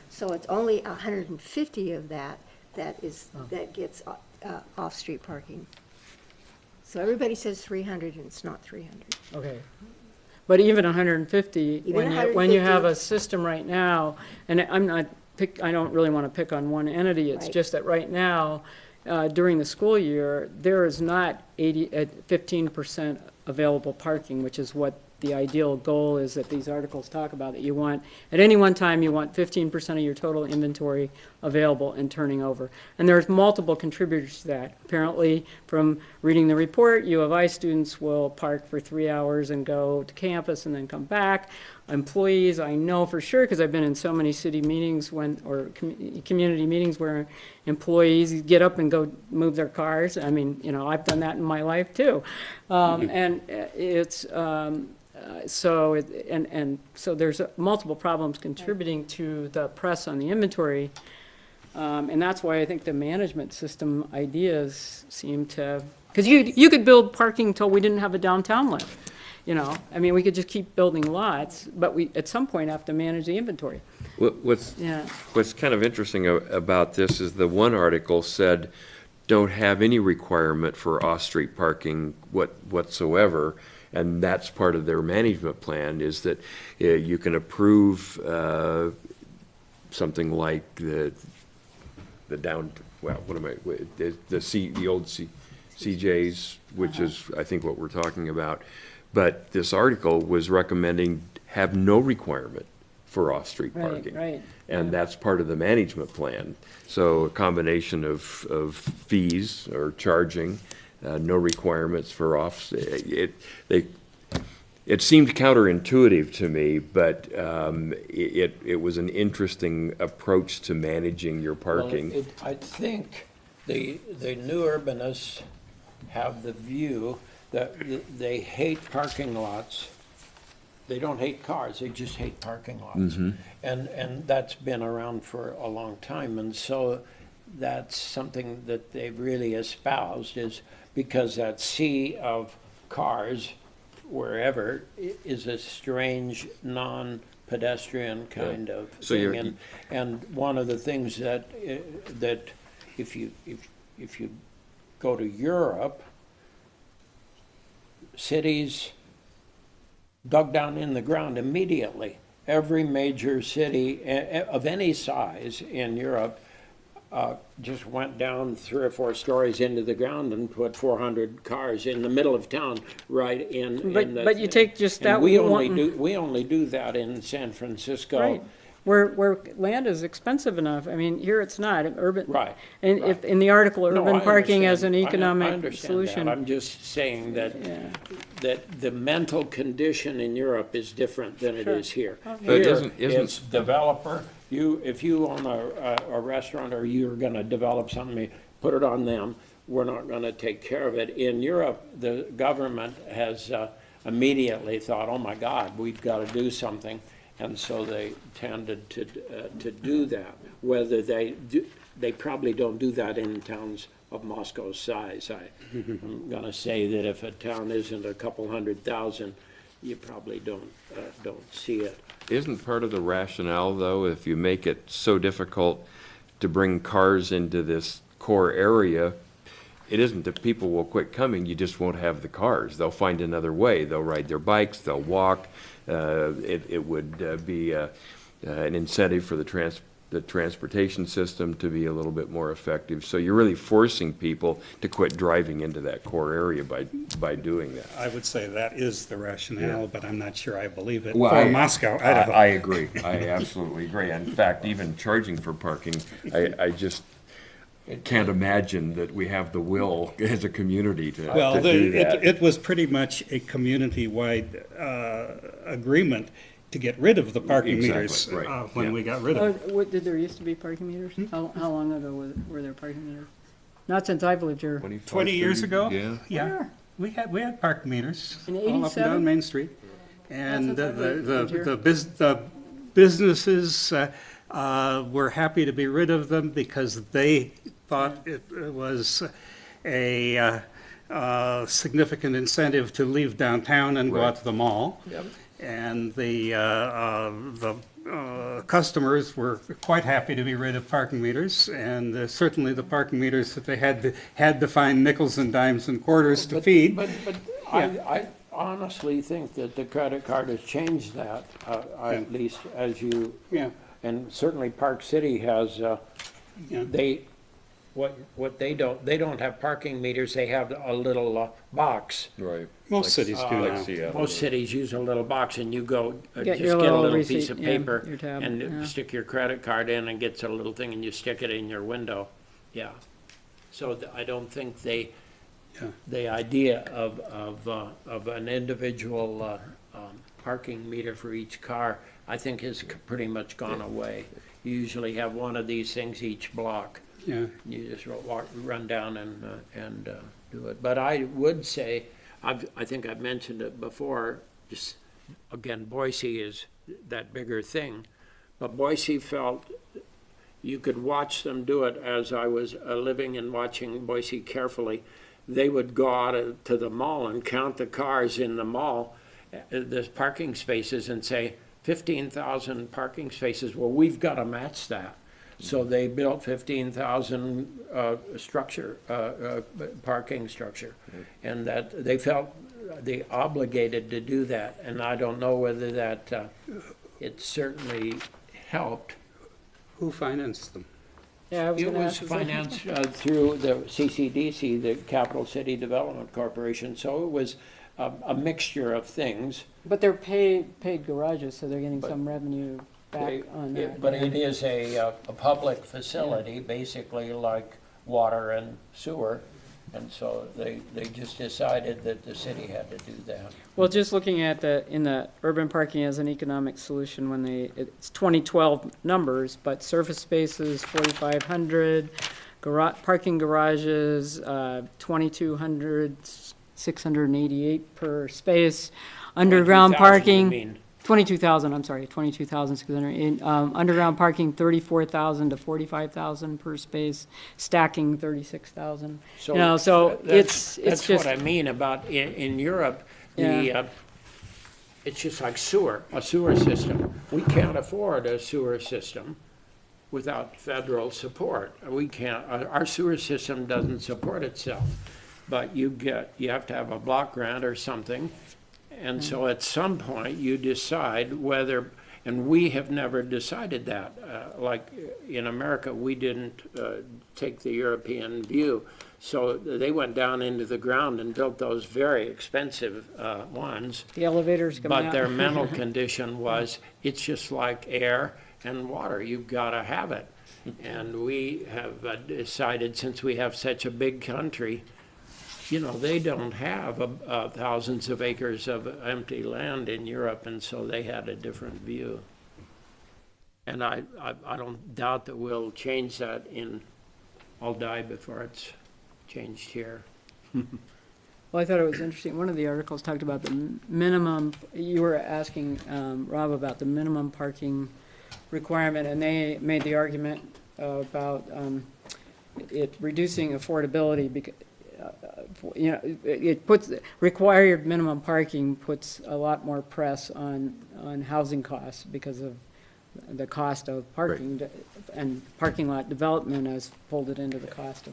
So it's only 150 of that that gets off-street parking. So everybody says 300 and it's not 300. Okay. But even 150, Even when you have 150. a system right now, and I don't really want to pick on one entity, it's Right. just that right now, during the school year, there is not 15% available parking, which is what the ideal goal is that these articles talk about, that you want, at any one time, you want 15% of your total inventory available and turning over. And there's multiple contributors to that. Apparently, from reading the report, U of I students will park for 3 hours and go to campus and then come back. Employees, I know for sure, because I've been in so many city meetings or community meetings where employees get up and go move their cars. I mean, you know, I've done that in my life too. And it's, so there's multiple problems contributing to the press on the inventory. And that's why I think the management system ideas seem to, because you could build parking till we didn't have a downtown left. You know, I mean, we could just keep building lots, but we, at some point, have to manage the inventory. What's Yeah. What's kind of interesting about this is the one article said, don't have any requirement for off-street parking whatsoever, and that's part of their management plan, is that you can approve something like the old CJs, which is, I think, what we're talking about. But this article was recommending have no requirement for off-street Right, parking. right. And that's part of the management plan. So a combination of fees or charging, no requirements for it seemed counterintuitive to me, but it was an interesting approach to managing your parking. Well, I think the new urbanists have the view that they hate parking lots. They don't hate cars, they just hate parking lots. And that's been around for a long time. And so that's something that they've really espoused, is because that sea of cars wherever is a strange non-pedestrian kind of So thing. you're- And one of the things that if you go to Europe, cities dug down in the ground immediately. Every major city of any size in Europe just went down 3 or 4 stories into the ground and put 400 cars in the middle of town, right in. But you take just and that we one- only do that in San Francisco. Right, where land is expensive enough. I mean, here it's not, urban. Right, And right. if, in the article, No, urban I parking as an understand. I economic understand solution. that. I'm just saying that Yeah. that the mental condition in Europe is different than it is here. But Here, isn't- it's developer, if you own a restaurant or you're gonna develop something, put it on them, we're not gonna take care of it. In Europe, the government has immediately thought, oh my God, we've gotta do something, and so they tended to do that. Whether they probably don't do that in towns of Moscow's size. I'm gonna say that if a town isn't a couple 100,000, you probably don't see it. Isn't part of the rationale, though, if you make it so difficult to bring cars into this core area, it isn't that people will quit coming, you just won't have the cars. They'll find another way. They'll ride their bikes, they'll walk, It would be an incentive for the transportation system to be a little bit more effective. So you're really forcing people to quit driving into that core area by doing that. I would say that is the rationale, but I'm not sure I believe it Well, for Moscow, Idaho. I agree. I absolutely agree. In fact, even charging for parking, I just can't imagine that we have the will as a community to do that. It was pretty much a community-wide agreement to get rid of the parking Exactly, meters right, when yeah. we got rid Oh, of them. what, did there used to be parking meters? How long ago were there parking meters? Not since I've lived here. 20 years ago? Yeah. Yeah, we had parking meters In all up and 87? down Main Street. And since I've lived here. the businesses were happy to be rid of them because they thought it was a significant incentive to leave downtown and go out to the mall. And the customers were quite happy to be rid of parking meters, and certainly the parking meters that they had to find nickels and dimes and quarters to feed. But I honestly think that the credit card has changed that, at least as you, Yeah, and certainly Park City has, yeah. what they don't have parking meters, they have a little box. Right. Most cities do Like now. Seattle. Most cities use a little box and you go, Get just your get a little little receipt, piece of yeah, paper your tab, yeah. and stick your credit card in and gets a little thing and you stick it in your window. Yeah. So I don't think Yeah. the idea of an individual parking meter for each car, I think has pretty much gone away. You usually have one of these things each block. Yeah, You just run down and do it. But I would say, I think I've mentioned it before, just, again, Boise is that bigger thing. But Boise felt you could watch them do it as I was living and watching Boise carefully. They would go out to the mall and count the cars in the mall, the parking spaces, and say, 15,000 parking spaces. Well, we've got to match that. So they built 15,000 parking structure, and that they felt they obligated to do that. And I don't know whether that it certainly helped. who financed them? Yeah, I was It gonna was ask the same. financed through the CCDC, the Capital City Development Corporation. So it was a mixture of things. But they're paid garages, so they're getting some revenue They- back on that. But it is a public facility, basically like water and sewer. And so they just decided that the city had to do that. Well, just looking at in the urban parking as an economic solution, it's 2012 numbers, but surface spaces, 4,500, parking garages, 2,200, 688 per space, underground 22,000, you parking. mean. 22,000, I'm sorry, 22,600. Underground parking, 34,000 to 45,000 per space, stacking 36,000. You know, so it's That's just, what I mean about in Europe, Yeah. it's just like a sewer system. We can't afford a sewer system without federal support. We can't, our sewer system doesn't support itself. But you have to have a block grant or something. And so at some point, you decide whether, and we have never decided that. Like in America, we didn't take the European view. So they went down into the ground and built those very expensive ones. the elevators coming out. But their mental condition was, it's just like air and water. You've got to have it. And we have decided, since we have such a big country, you know, they don't have thousands of acres of empty land in Europe, and so they had a different view. And I don't doubt that we'll change that I'll die before it's changed here. Well, I thought it was interesting. One of the articles talked about the minimum, you were asking Rob about the minimum parking requirement, and they made the argument about it reducing affordability because, you know, it puts, required minimum parking puts a lot more press on housing costs because of the cost of parking and parking lot development as folded into the cost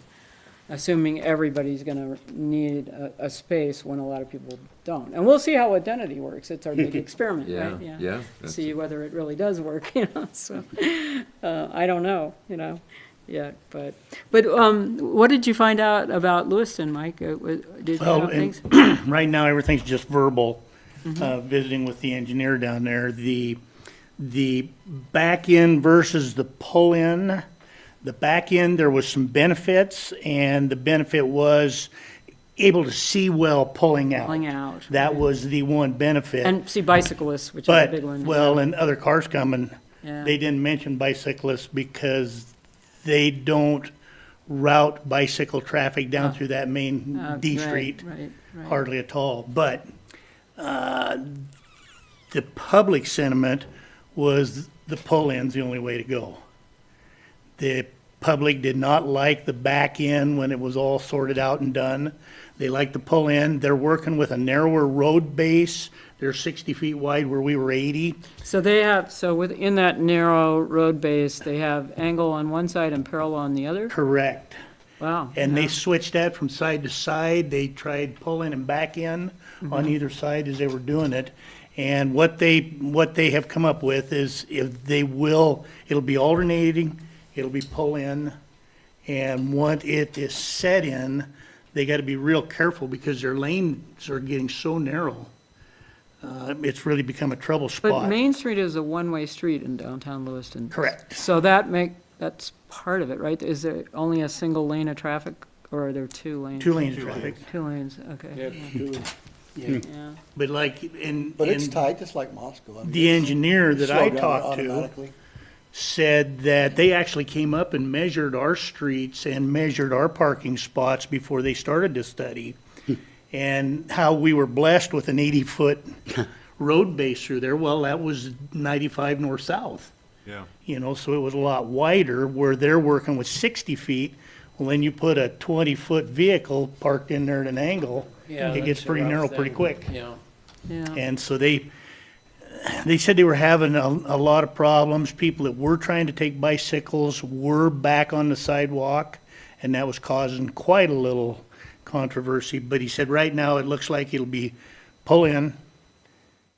assuming everybody's gonna need a space when a lot of people don't. And we'll see how identity works. It's our big experiment, right? Yeah. that's See it. whether it really does work, so, I don't know, yet, but, what did you find out about Lewiston, Mike? Did you Well, have things? Right now, everything's just verbal, visiting with the engineer down there. The back end versus the pull in, the back end, there was some benefits, and the benefit was able to see well pulling out. Pulling out. That was the one benefit. And see bicyclists, which is a But, big one. well, and other cars coming, Yeah. they didn't mention bicyclists because they don't route bicycle traffic down through that main D Right, street right. hardly at all. But the public sentiment was the pull-in's the only way to go. The public did not like the back end when it was all sorted out and done. They liked the pull-in. They're working with a narrower road base. They're 60 feet wide where we were 80. So within that narrow road base, they have angle on one side and parallel on the other? Correct. Wow. And they yeah. switched that from side to side. They tried pulling and back in on either side as they were doing it. And what they have come up with is if they will, it'll be alternating, it'll be pull in. And once it is set in, they got to be real careful because their lanes are getting so narrow. It's really become a trouble But spot. Main Street is a one-way street in downtown Lewiston. Correct. So that's part of it, right? Is there only a single lane of traffic, or are there two lanes? 2 lanes of traffic. 2 lanes, okay. That's true. Yeah. But like But it's in tight, just like Moscow. I mean, the it's engineer that I slowed down talked to automatically. said that they actually came up and measured our streets and measured our parking spots before they started this study. And how we were blessed with an 80-foot road base through there. Well, that was 95 north-south. Yeah. So it was a lot wider, where they're working with 60 feet. Well, then you put a 20-foot vehicle parked in there at an angle, Yeah, it gets that's a pretty rough narrow thing. pretty quick. Yeah. Yeah. And so they said they were having a lot of problems. People that were trying to take bicycles were back on the sidewalk, and that was causing quite a little controversy. But he said right now it looks like it'll be pull in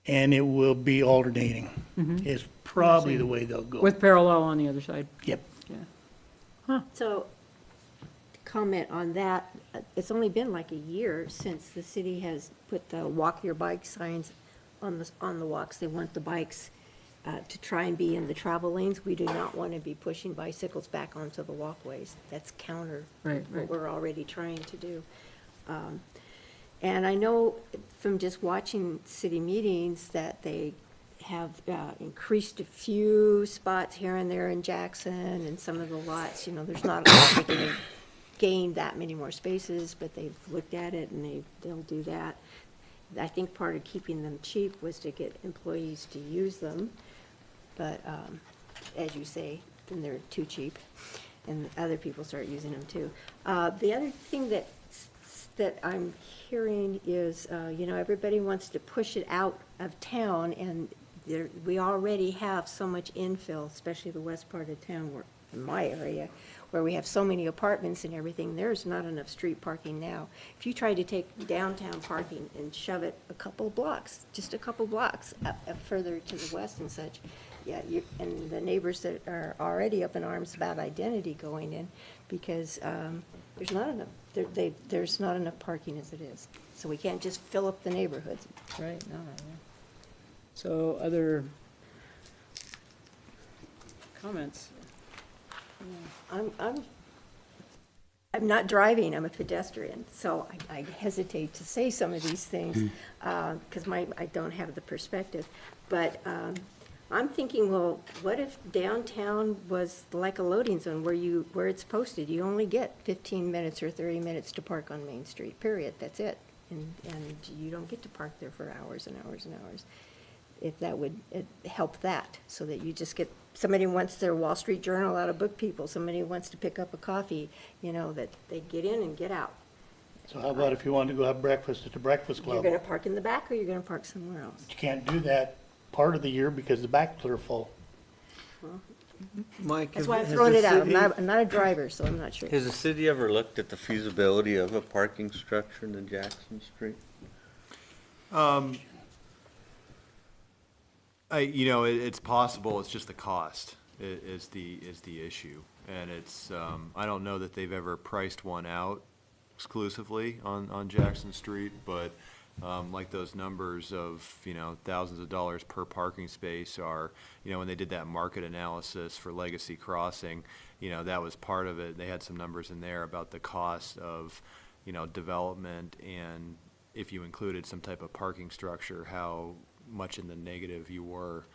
and it will be alternating. Is probably the way they'll go. With parallel on the other side. Yep. So, to comment on that, it's only been like a year since the city has put the walk your bike signs on the walks. They want the bikes to try and be in the travel lanes. We do not want to be pushing bicycles back onto the walkways. That's counter Right, what right. we're already trying to do. And I know from just watching city meetings that they have increased a few spots here and there in Jackson and some of the lots, there's not a lot they can gain that many more spaces, but they've looked at it and they'll do that. I think part of keeping them cheap was to get employees to use them, but as you say, then they're too cheap, and other people start using them too. The other thing that I'm hearing is, everybody wants to push it out of town, and we already have so much infill, especially the west part of town, in my area, where we have so many apartments and everything. There's not enough street parking now. If you try to take downtown parking and shove it just a couple blocks further to the west and such, yeah, and the neighbors that are already up in arms about identity going in, because there's not enough. There's not enough parking as it is. So we can't just fill up the neighborhoods. Right, no, yeah. So other comments? I'm not driving, I'm a pedestrian, so I hesitate to say some of these things, because I don't have the perspective. But I'm thinking, well, what if downtown was like a loading zone where it's posted? You only get 15 minutes or 30 minutes to park on Main Street, period, that's it. And you don't get to park there for hours and hours and hours. If that would help that, so that you just get, somebody wants their Wall Street Journal out of Book People, somebody wants to pick up a coffee, that they get in and get out. So how about if you wanted to go have breakfast at the Breakfast You're Club? gonna park in the back, or you're gonna park somewhere else? You can't do that part of the year because the back are full. Mike, That's has- why I'm has throwing the it out. city- I'm not a driver, so I'm not sure. Has the city ever looked at the feasibility of a parking structure in Jackson Street? It's possible, it's just the cost is the issue. And it's, I don't know that they've ever priced one out exclusively on Jackson Street, but, like those numbers of, thousands of dollars per parking space are, when they did that market analysis for Legacy Crossing, that was part of it. They had some numbers in there about the cost of, development, and if you included some type of parking structure, how much in the negative you were,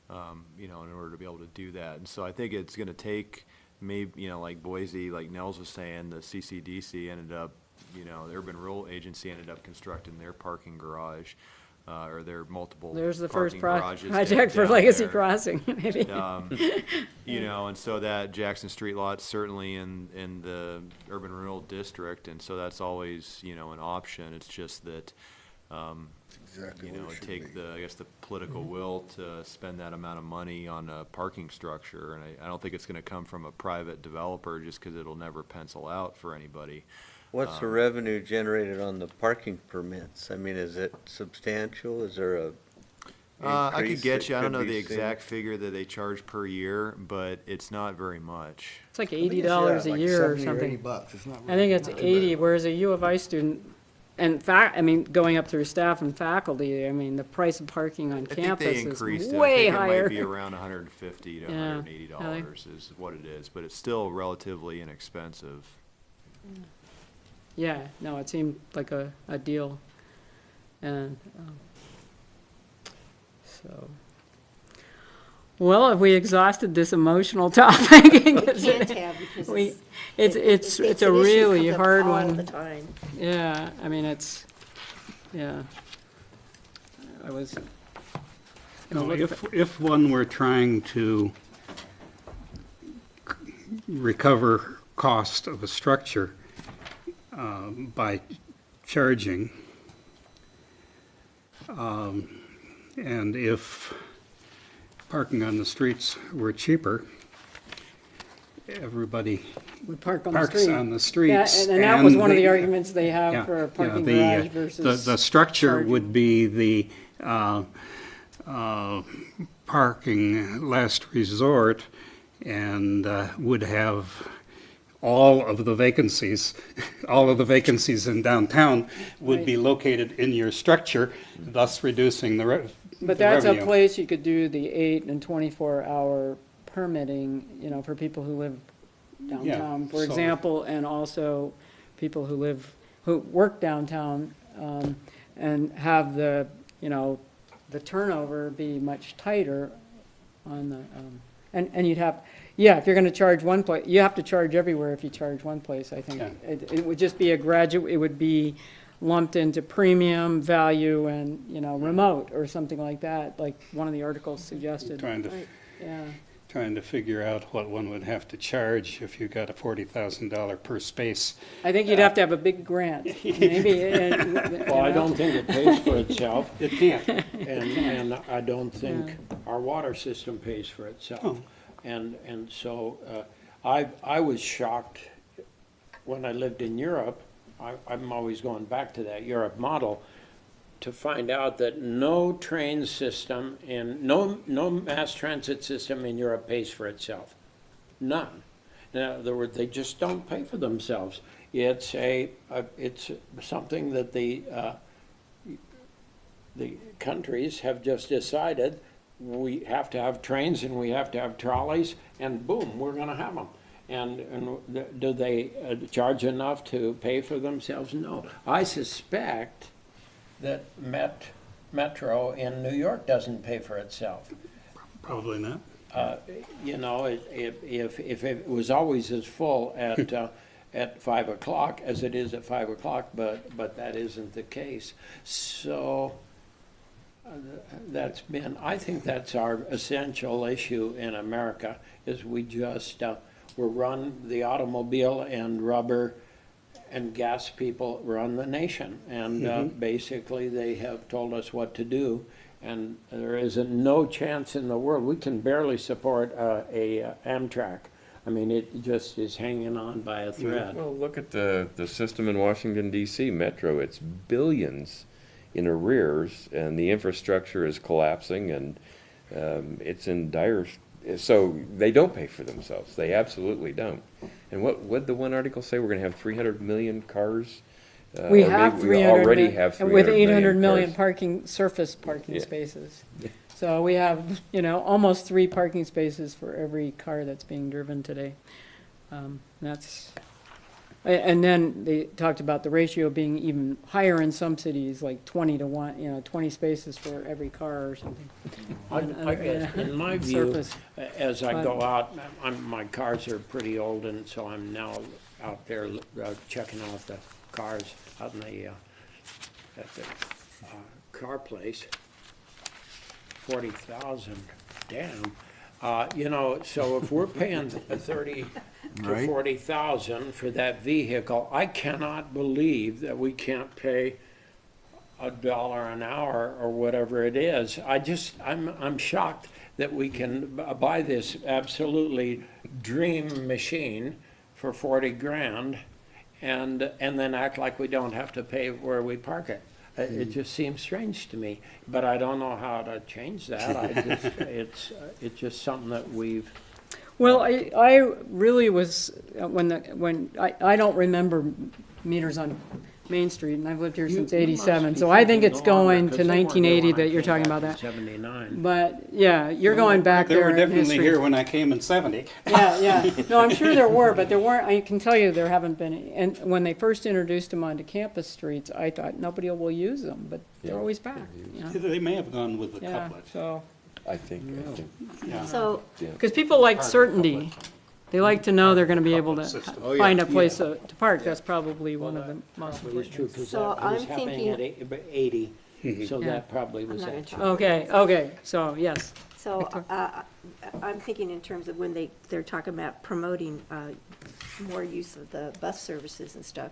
in order to be able to do that. And so I think it's gonna take maybe, like Boise, like Nels was saying, the CCDC ended up, the Urban Renewal Agency ended up constructing their parking garage, or their multiple There's the first parking garages project for down Legacy there. Crossing, maybe. And so that Jackson Street lot's certainly in the urban renewal district, and so that's always, an option. It's just that, Exactly what it should take be. I guess the political will to spend that amount of money on a parking structure, and I don't think it's gonna come from a private developer, just because it'll never pencil out for anybody. What's the revenue generated on the parking permits? I mean, is it substantial? Is there a I could increase get that you, I don't could know be the seen? exact figure that they charge per year, but it's not very much. It's like I think it's, $80 yeah, a like year or 70 something. $80. It's not I think it's not too 80, bad. whereas a U of I student, and going up through staff and faculty, I mean, the price of parking on I think campus they is increased it. I way think it higher. might be around $150 to Yeah, $180 is what it is, but it's still relatively inexpensive. Yeah, no, it seemed like a deal. And, so. Well, have we exhausted this emotional topic? We can't have, because We- it's. It's a an issue really comes up hard all one. the time. Yeah, I mean, yeah. I was, If one were trying to recover cost of a structure by charging, and if parking on the streets were cheaper, everybody would park on the parks street. on the Yeah, streets. and that was one of the the- arguments they have Yeah, for a yeah, parking the, garage the versus. structure charging. would be the parking last resort, and would have all of the vacancies, all of the vacancies in downtown would be located in your structure, thus reducing the But the that's a revenue. place you could do the 8 and 24-hour permitting, for people who live downtown, for so- example, and also people who work downtown, and have the turnover be much tighter on the, and you'd have, if you're gonna charge one place, you have to charge everywhere if you charge one place, I think. Yeah. It would just be it would be lumped into premium, value, and, remote, or something like that, like one of the articles suggested. Yeah, Trying to figure out what one would have to charge if you got a $40,000 per space. I think you'd have to have a big grant, maybe. Well, I don't think it pays for itself, It can't. and I don't think our water system pays for itself. Oh. And so, I was shocked when I lived in Europe, I'm always going back to that Europe model, to find out that no train system no mass transit system in Europe pays for itself. None. In other words, they just don't pay for themselves. It's it's something that the countries have just decided we have to have trains and we have to have trolleys, and boom, we're gonna have them. And do they charge enough to pay for themselves? No. I suspect that Metro in New York doesn't pay for itself. Probably not. If it was always as full at 5 o'clock as it is at 5 o'clock, but that isn't the case. So I think that's our essential issue in America, is we just, we're run, the automobile and rubber and gas people run the nation. And basically they have told us what to do. and there isn't no chance in the world. We can barely support a Amtrak. I mean, it just is hanging on by a thread. Well, look at the system in Washington DC Metro. It's billions in arrears, and the infrastructure is collapsing, and it's in dire. So they don't pay for themselves. They absolutely don't. And what the one article say? We're going to have 300 million cars. We or have maybe 300. We already have 300 with 800 million cars. surface parking Yeah. spaces. So we have, almost 3 parking spaces for every car that's being driven today. That's, and then they talked about the ratio being even higher in some cities, like 20 to 1, 20 spaces for every car or something. I guess, in my view, Surface. as I go out, my cars are pretty old, and so I'm now out there checking out the cars out in the, at the car place. 40,000, damn. So if we're paying 30 to Right. 40,000 for that vehicle, I cannot believe that we can't pay $1 an hour or whatever it is. I'm shocked that we can buy this absolutely dream machine for 40 grand and then act like we don't have to pay where we park it. It just seems strange to me, but I don't know how to change that. It's just something that we've. Well, I really was, I don't remember meters on Main Street, and I've lived here since You must '87, be so I think thinking it's longer, going 'cause to they weren't there 1980 when I that you're came talking about back that. in 79. But, yeah, you're going back There were there in definitely history. here when I came in 70. Yeah. No, I'm sure there were, but there weren't, I can tell you there haven't been, and when they first introduced them onto campus streets, I thought nobody will use them, but they're Yeah, always back, They may have gone with the Yeah, couplet. so, I think. Yeah. So, because people like certainty. They like to know they're gonna be able to Oh, yeah. find a place to park. That's probably one of the most Probably is true, important. 'cause So that was I'm happening at 80, so Yeah. that probably was I'm not it. gonna talk. Okay, so, yes. So I'm thinking in terms of when they're talking about promoting more use of the bus services and stuff,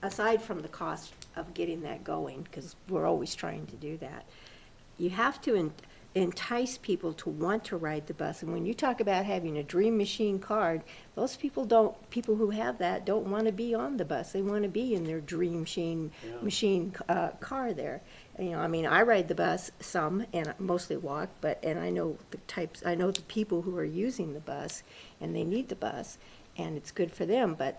aside from the cost of getting that going, because we're always trying to do that, you have to entice people to want to ride the bus. And when you talk about having a Dream Machine card, those people who have that don't want to be on the bus. They want to be in their Dream Machine car there. I ride the bus some, and mostly walk, and I know the people who are using the bus, and they need the bus, and it's good for them, but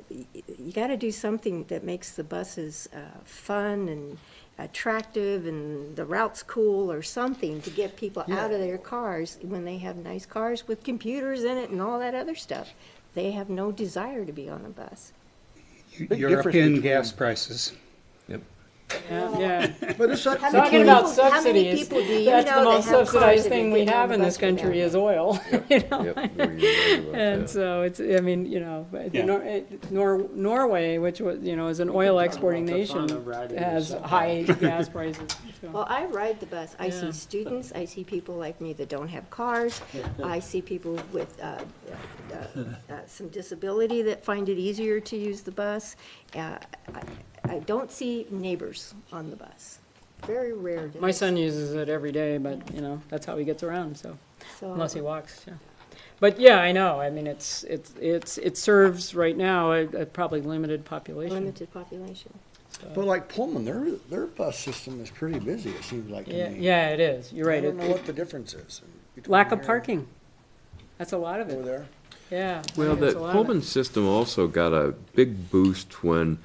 you got to do something that makes the buses fun and attractive and the route's cool or something to get people out of their cars when they have nice cars with computers in it and all that other stuff. They have no desire to be on a bus. European gas prices. Yeah. But it's like, Talking about How many subsidies, people do you that's know the that most have cars subsidized that thing are we getting on have the in this bus without country it? is oil. Yep, you're right about And that. so it's, Norway, which was, is an oil exporting It's the fun nation, of riding has the subway. high gas prices. So. Well, I ride the bus. I Yeah. see students, I see people like me that don't have cars. I see people with some disability that find it easier to use the bus. I don't see neighbors on the bus. Very rare. My son uses it every day, but, that's how he gets around, so, So- unless he walks, yeah. But, yeah, I know, it serves right now a probably limited population. Limited population. but like Pullman, their bus system is pretty busy, it seems like to Yeah, me. yeah, it is, you're I right. don't know what the difference is. between Lack of here parking, that's a lot of and over it, there. yeah. Well, I think it's the a lot of it. Pullman system also got a big boost when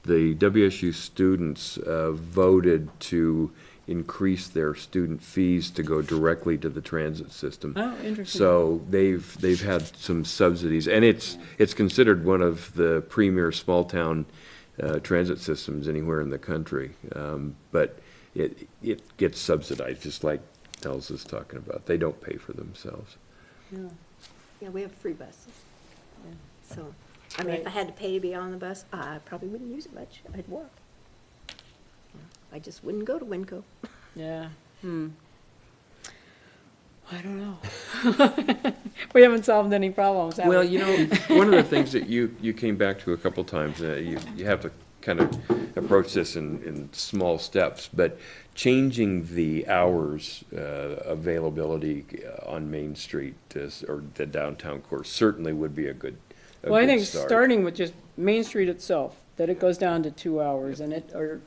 the WSU students voted to increase their student fees to go directly to the transit system. Oh, interesting. So they've had some subsidies, and it's considered one of the premier small-town transit systems anywhere in the country. But it gets subsidized, just like Nels is talking about. They don't pay for themselves. Yeah, we have free buses. So, if Right. I had to pay to be on the bus, I probably wouldn't use it much. I'd walk. I just wouldn't go to Winco. Yeah, I don't know. We haven't solved any problems, have we? Well, one of the things that you came back to a couple times, you have to kind of approach this in small steps, but changing the hours availability on Main Street or the downtown core certainly would be a good Well, I think start. starting with just Main Street itself, that it goes down to 2 hours and it Or-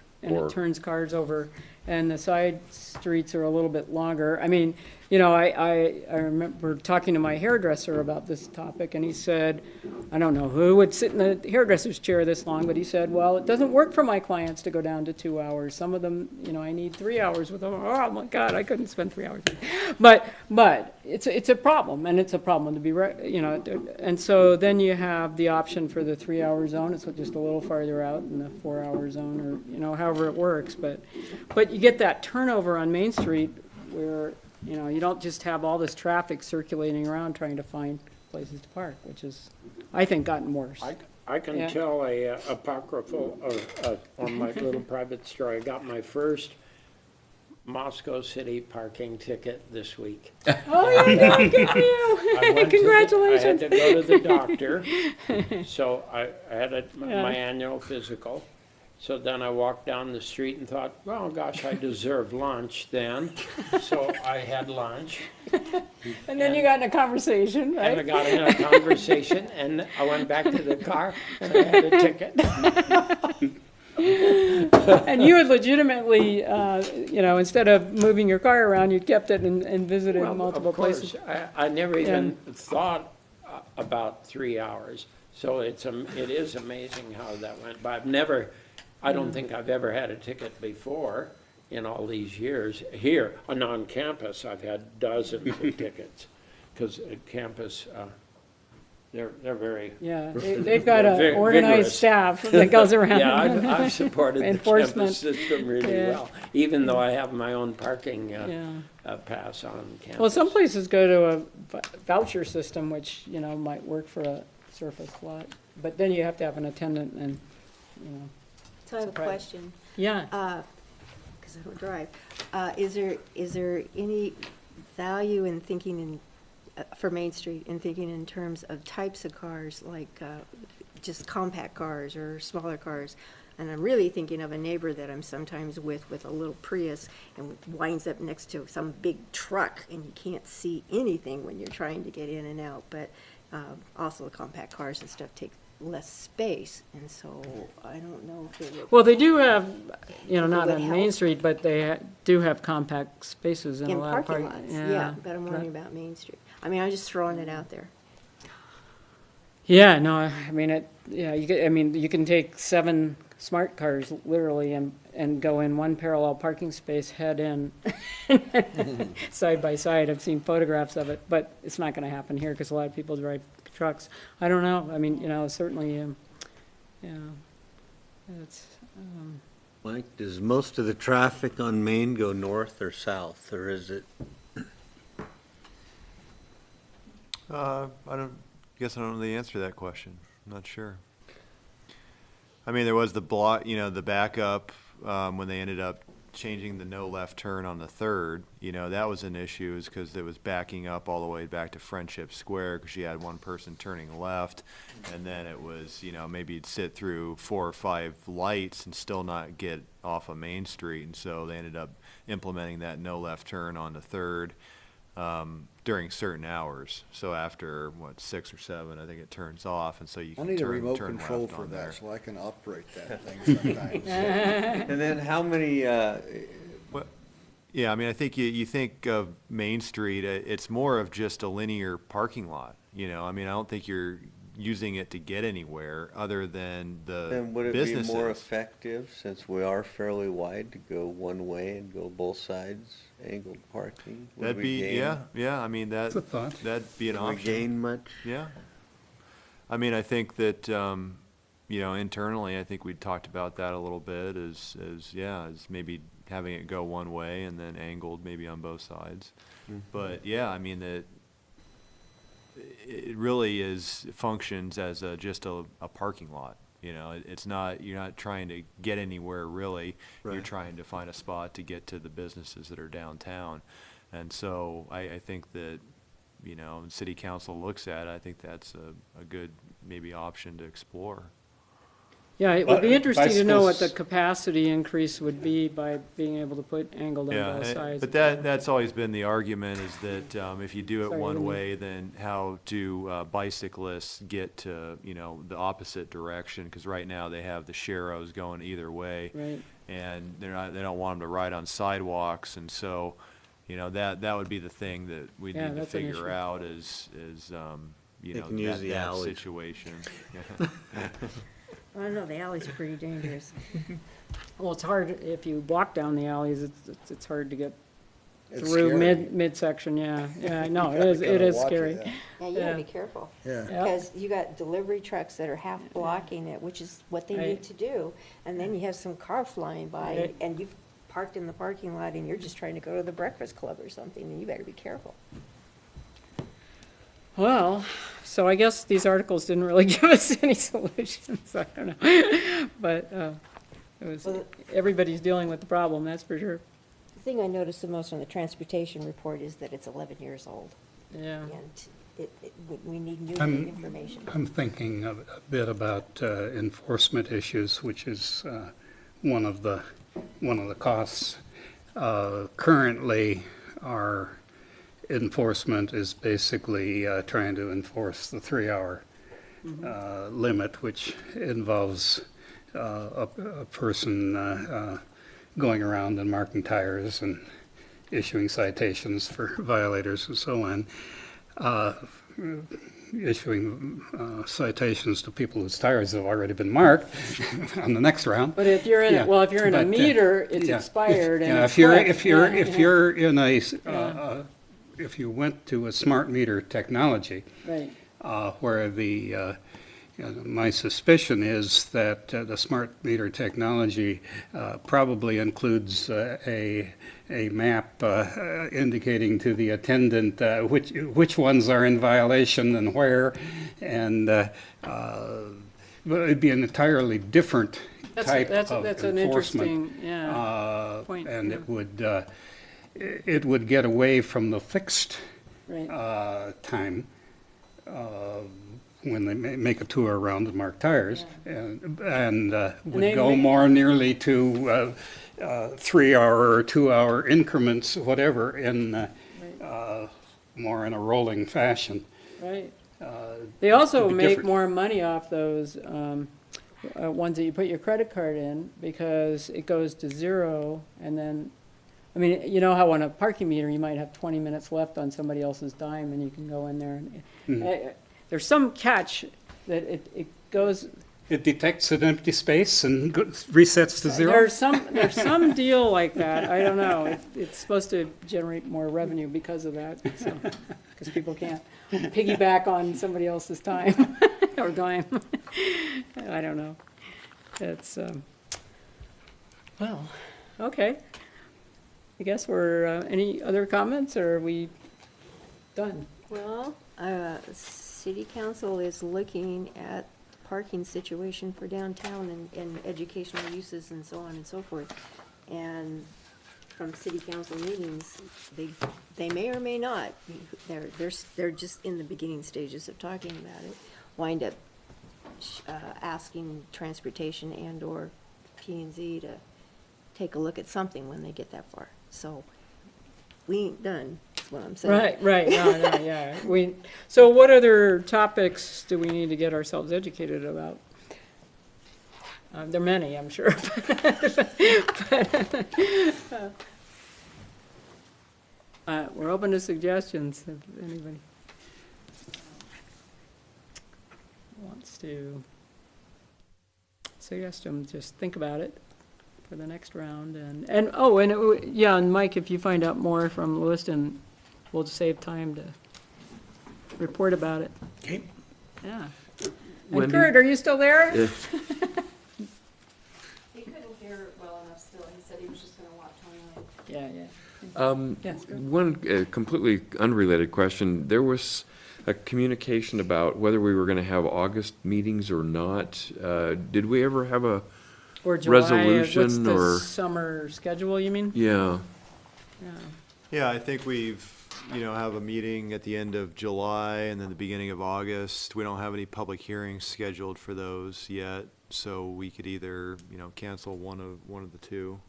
turns cars over and the side streets are a little bit longer. I mean, you know, I remember talking to my hairdresser about this topic and he said, I don't know who would sit in the hairdresser's chair this long, but he said, well, it doesn't work for my clients to go down to 2 hours. Some of them, you know, I need 3 hours with them. Oh my God, I couldn't spend 3 hours. But it's a problem, and it's a problem to be, you know, and so then you have the option for the 3-hour zone. It's just a little farther out in the 4-hour zone, or, you know, however it works. But you get that turnover on Main Street where, you know, you don't just have all this traffic circulating around trying to find places to park, which is, I think, gotten worse. I can Yeah. tell a apocryphal on my little private story. I got my first Moscow City parking ticket this week. Oh, yeah, good for I you. went Congratulations. I had to go to the doctor, so I had Yeah. my annual physical. So then I walked down the street and thought, well, gosh, I deserve lunch then. So I had lunch. And then you got in a conversation, And I right? got in a conversation, and I went back to the car, and I had a ticket. And you had legitimately, you know, instead of moving your car around, you kept it and visited Well, multiple of course, places. I never even thought about 3 hours. So it is amazing how that went. But I don't think I've ever had a ticket before in all these years. Here, on campus, I've had dozens of tickets. Because at campus, they're very. Yeah, they've got an They're organized vigorous. staff that goes around. Yeah, I've supported the Enforcement. campus system really Yeah. well, even though I have my own parking Yeah. pass on campus. Well, some places go to a voucher system, which, you know, might work for a surface lot. But then you have to have an attendant and, you know. So I have a Surprise. question, Yeah, because I don't drive. Is there any value in thinking for Main Street, in thinking in terms of types of cars, like just compact cars or smaller cars? And I'm really thinking of a neighbor that I'm sometimes with a little Prius and winds up next to some big truck and you can't see anything when you're trying to get in and out. But also the compact cars and stuff take less space, and so I don't know if it would. well, they do have, you know, If it not would on Main help. Street, but they do have compact spaces in a In lot of parking parking. lots, yeah, but I'm wondering about Main Street. I mean, I'm just throwing it out there. Yeah, no, I mean, you can take 7 smart cars literally and go in one parallel parking space, head in, side by side. I've seen photographs of it, but it's not gonna happen here because a lot of people drive trucks. I don't know, I mean, you know, certainly, yeah, it's, Mike, does most of the traffic on Main go north or south, or is it? Guess I don't know the answer to that question. I'm not sure. I mean, there was the block, the backup, when they ended up changing the no left turn on the 3rd, that was an issue, is because it was backing up all the way back to Friendship Square, because you had one person turning left, and then it was, maybe you'd sit through 4 or 5 lights and still not get off of Main Street, and so they ended up implementing that no left turn on the 3rd, during certain hours. So after, 6 or 7, I think it turns off, and so you I can need a turn remote left control for on there. that, so I can operate that thing sometimes. And then how many, Yeah, I mean, I think you think of Main Street, it's more of just a linear parking lot, I mean, I don't think you're using it to get anywhere other than the then would it be businesses. more effective, since we are fairly wide, to go one way and go both sides, angled parking? Would That'd we be, gain- yeah, I mean, That's a thought. that'd be an would we option. gain much? Yeah. I mean, I think that, internally, I think we talked about that a little bit as maybe having it go one way and then angled maybe on both sides. But, yeah, I mean, it really functions as just a parking lot. It's not, you're not trying to get anywhere really. You're Right. trying to find a spot to get to the businesses that are downtown. And so I think that, when city council looks at it, I think that's a good maybe option to explore. Yeah, it would be interesting to know what the Bicycles- capacity increase would be by being able to put angled on both sides. But that's always been the argument, is that if you do it Sorry, one Wendy. way, then how do bicyclists get to, the opposite direction? Because right now they have the sharrows going either way. Right. And they don't want them to ride on sidewalks, and so, that would be the thing that we Yeah, need to that's an issue. figure out is, They can use the that alleys. situation. I don't know, the alleys are pretty dangerous. Well, it's hard, if you walk down the alleys, it's hard to get It's through scary. midsection, yeah, I know, You it gotta is watch scary. yeah. Yeah, you Yeah. gotta be careful. Yeah. Yep. Because you got delivery trucks that are half blocking it, which is what they Right. need to do. And then you have some car flying by, Right. and you've parked in the parking lot, and you're just trying to go to the breakfast club or something, and you better be careful. Well, so I guess these articles didn't really give us any solutions, I don't know. But it was, Well, everybody's dealing with the problem, that's for sure, The thing I noticed the most on the transportation report is that it's 11 years old, yeah. and we need new I'm- information. I'm thinking a bit about enforcement issues, which is one of the costs. Currently, our enforcement is basically trying to enforce the 3-hour limit, which involves a person going around and marking tires and issuing citations for violators and so on. Issuing citations to people whose tires have already been marked on the next round. But if you're in, Yeah, well, if you're in a but, meter, it's yeah. expired and Yeah, it's if you're, clipped. if you're, Yeah, if yeah. you're in a, Yeah. if you went to a smart meter technology, Right, where my suspicion is that the smart meter technology probably includes a map indicating to the attendant which ones are in violation and where, and but it'd be an entirely different type of that's an enforcement. interesting, yeah, point, And yeah. it would get away from the fixed right. time when they make a tour around and mark tires, and would they go may- more nearly to 3-hour or 2-hour increments, whatever, in more in a rolling fashion. Right. They also could be make different. more money off those ones that you put your credit card in because it goes to zero and then, I mean, you know how on a parking meter, you might have 20 minutes left on somebody else's dime and you can go in there. And, there's some catch that it goes, It detects an empty space and resets to zero. there's some deal like that. I don't know. It's supposed to generate more revenue because of that, so, because people can't piggyback on somebody else's time or dime. I don't know. It's, well, okay. I guess we're, any other comments or are we done? Well, city council is looking at the parking situation for downtown and educational uses and so on and so forth. And from city council meetings, they may or may not, they're just in the beginning stages of talking about it, wind up asking transportation and/or P&Z to take a look at something when they get that far. So we ain't done, is what I'm saying. Right, no, yeah. So what other topics do we need to get ourselves educated about? There are many, I'm sure. We're open to suggestions if anybody wants to suggest them, just think about it for the next round. And Mike, if you find out more from Lewiston, we'll just save time to report about it. Okay. Yeah. And Wendy? Kurt, are you still there? He couldn't hear well enough still. He said he was just gonna watch online. Yeah. Yes, go. One completely unrelated question. There was a communication about whether we were going to have August meetings or not. Did we ever have a, Or July, what's resolution the or- summer schedule, you mean? yeah, Yeah. Yeah, I think we've have a meeting at the end of July and then the beginning of August. We don't have any public hearings scheduled for those yet, so we could either, cancel one of the two.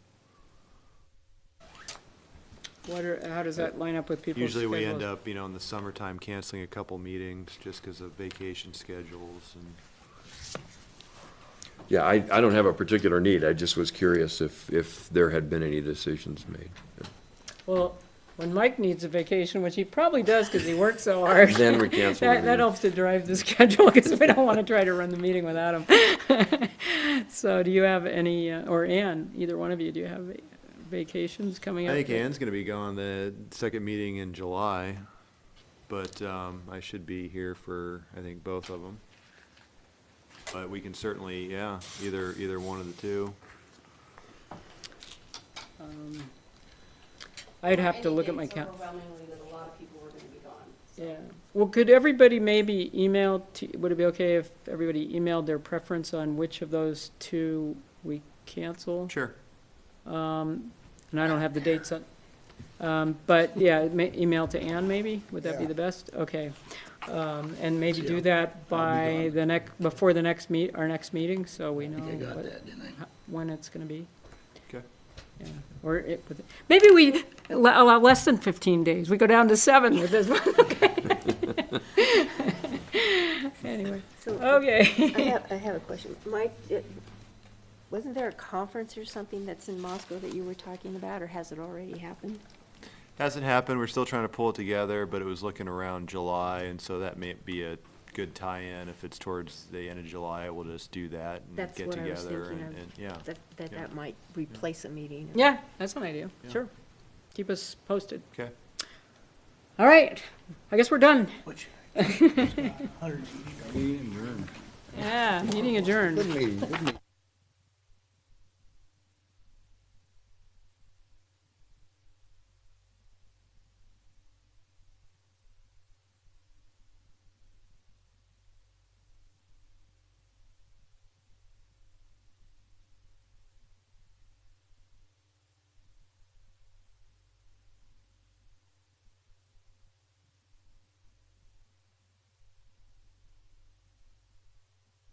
How does that line up with people's Usually we schedules? end up, in the summertime canceling a couple meetings just because of vacation schedules and. Yeah, I don't have a particular need. I just was curious if there had been any decisions made. Well, when Mike needs a vacation, which he probably does because he works so hard. Then we cancel the That meeting. helps to drive the schedule because we don't want to try to run the meeting without him. So do you have any, or Ann, either one of you, do you have vacations coming I up? think Ann's gonna be gone the second meeting in July, but, I should be here for, I think, both of them. But we can certainly, either one of the two. I'd have to look at my Indicates calendar. overwhelmingly that a lot of people were gonna be gone. so. Yeah. Well, could everybody maybe email, would it be okay if everybody emailed their preference on which of those two we cancel? Sure. And I don't have the dates on, but yeah, email to Ann maybe, would that be Yeah. the best? Okay. And maybe do Yeah, that by gone. before the next our next meeting, so we know I think I got what- that, didn't I? when it's gonna be. Okay. Yeah. Or maybe we allow less than 15 days, we go down to 7 with this one, okay? Anyway, So okay. I have a question. Mike, wasn't there a conference or something that's in Moscow that you were talking about, or has it already happened? Hasn't happened. We're still trying to pull it together, but it was looking around July, and so that may be a good tie-in. If it's towards the end of July, we'll just do that and That's get what I was together thinking and, of. yeah. That Yeah. might replace a meeting. Yeah, that's an idea, Yeah. sure. Keep us posted. Okay. All right, I guess we're done. Which, 180. Yeah, meeting adjourned. Good meeting, good meeting.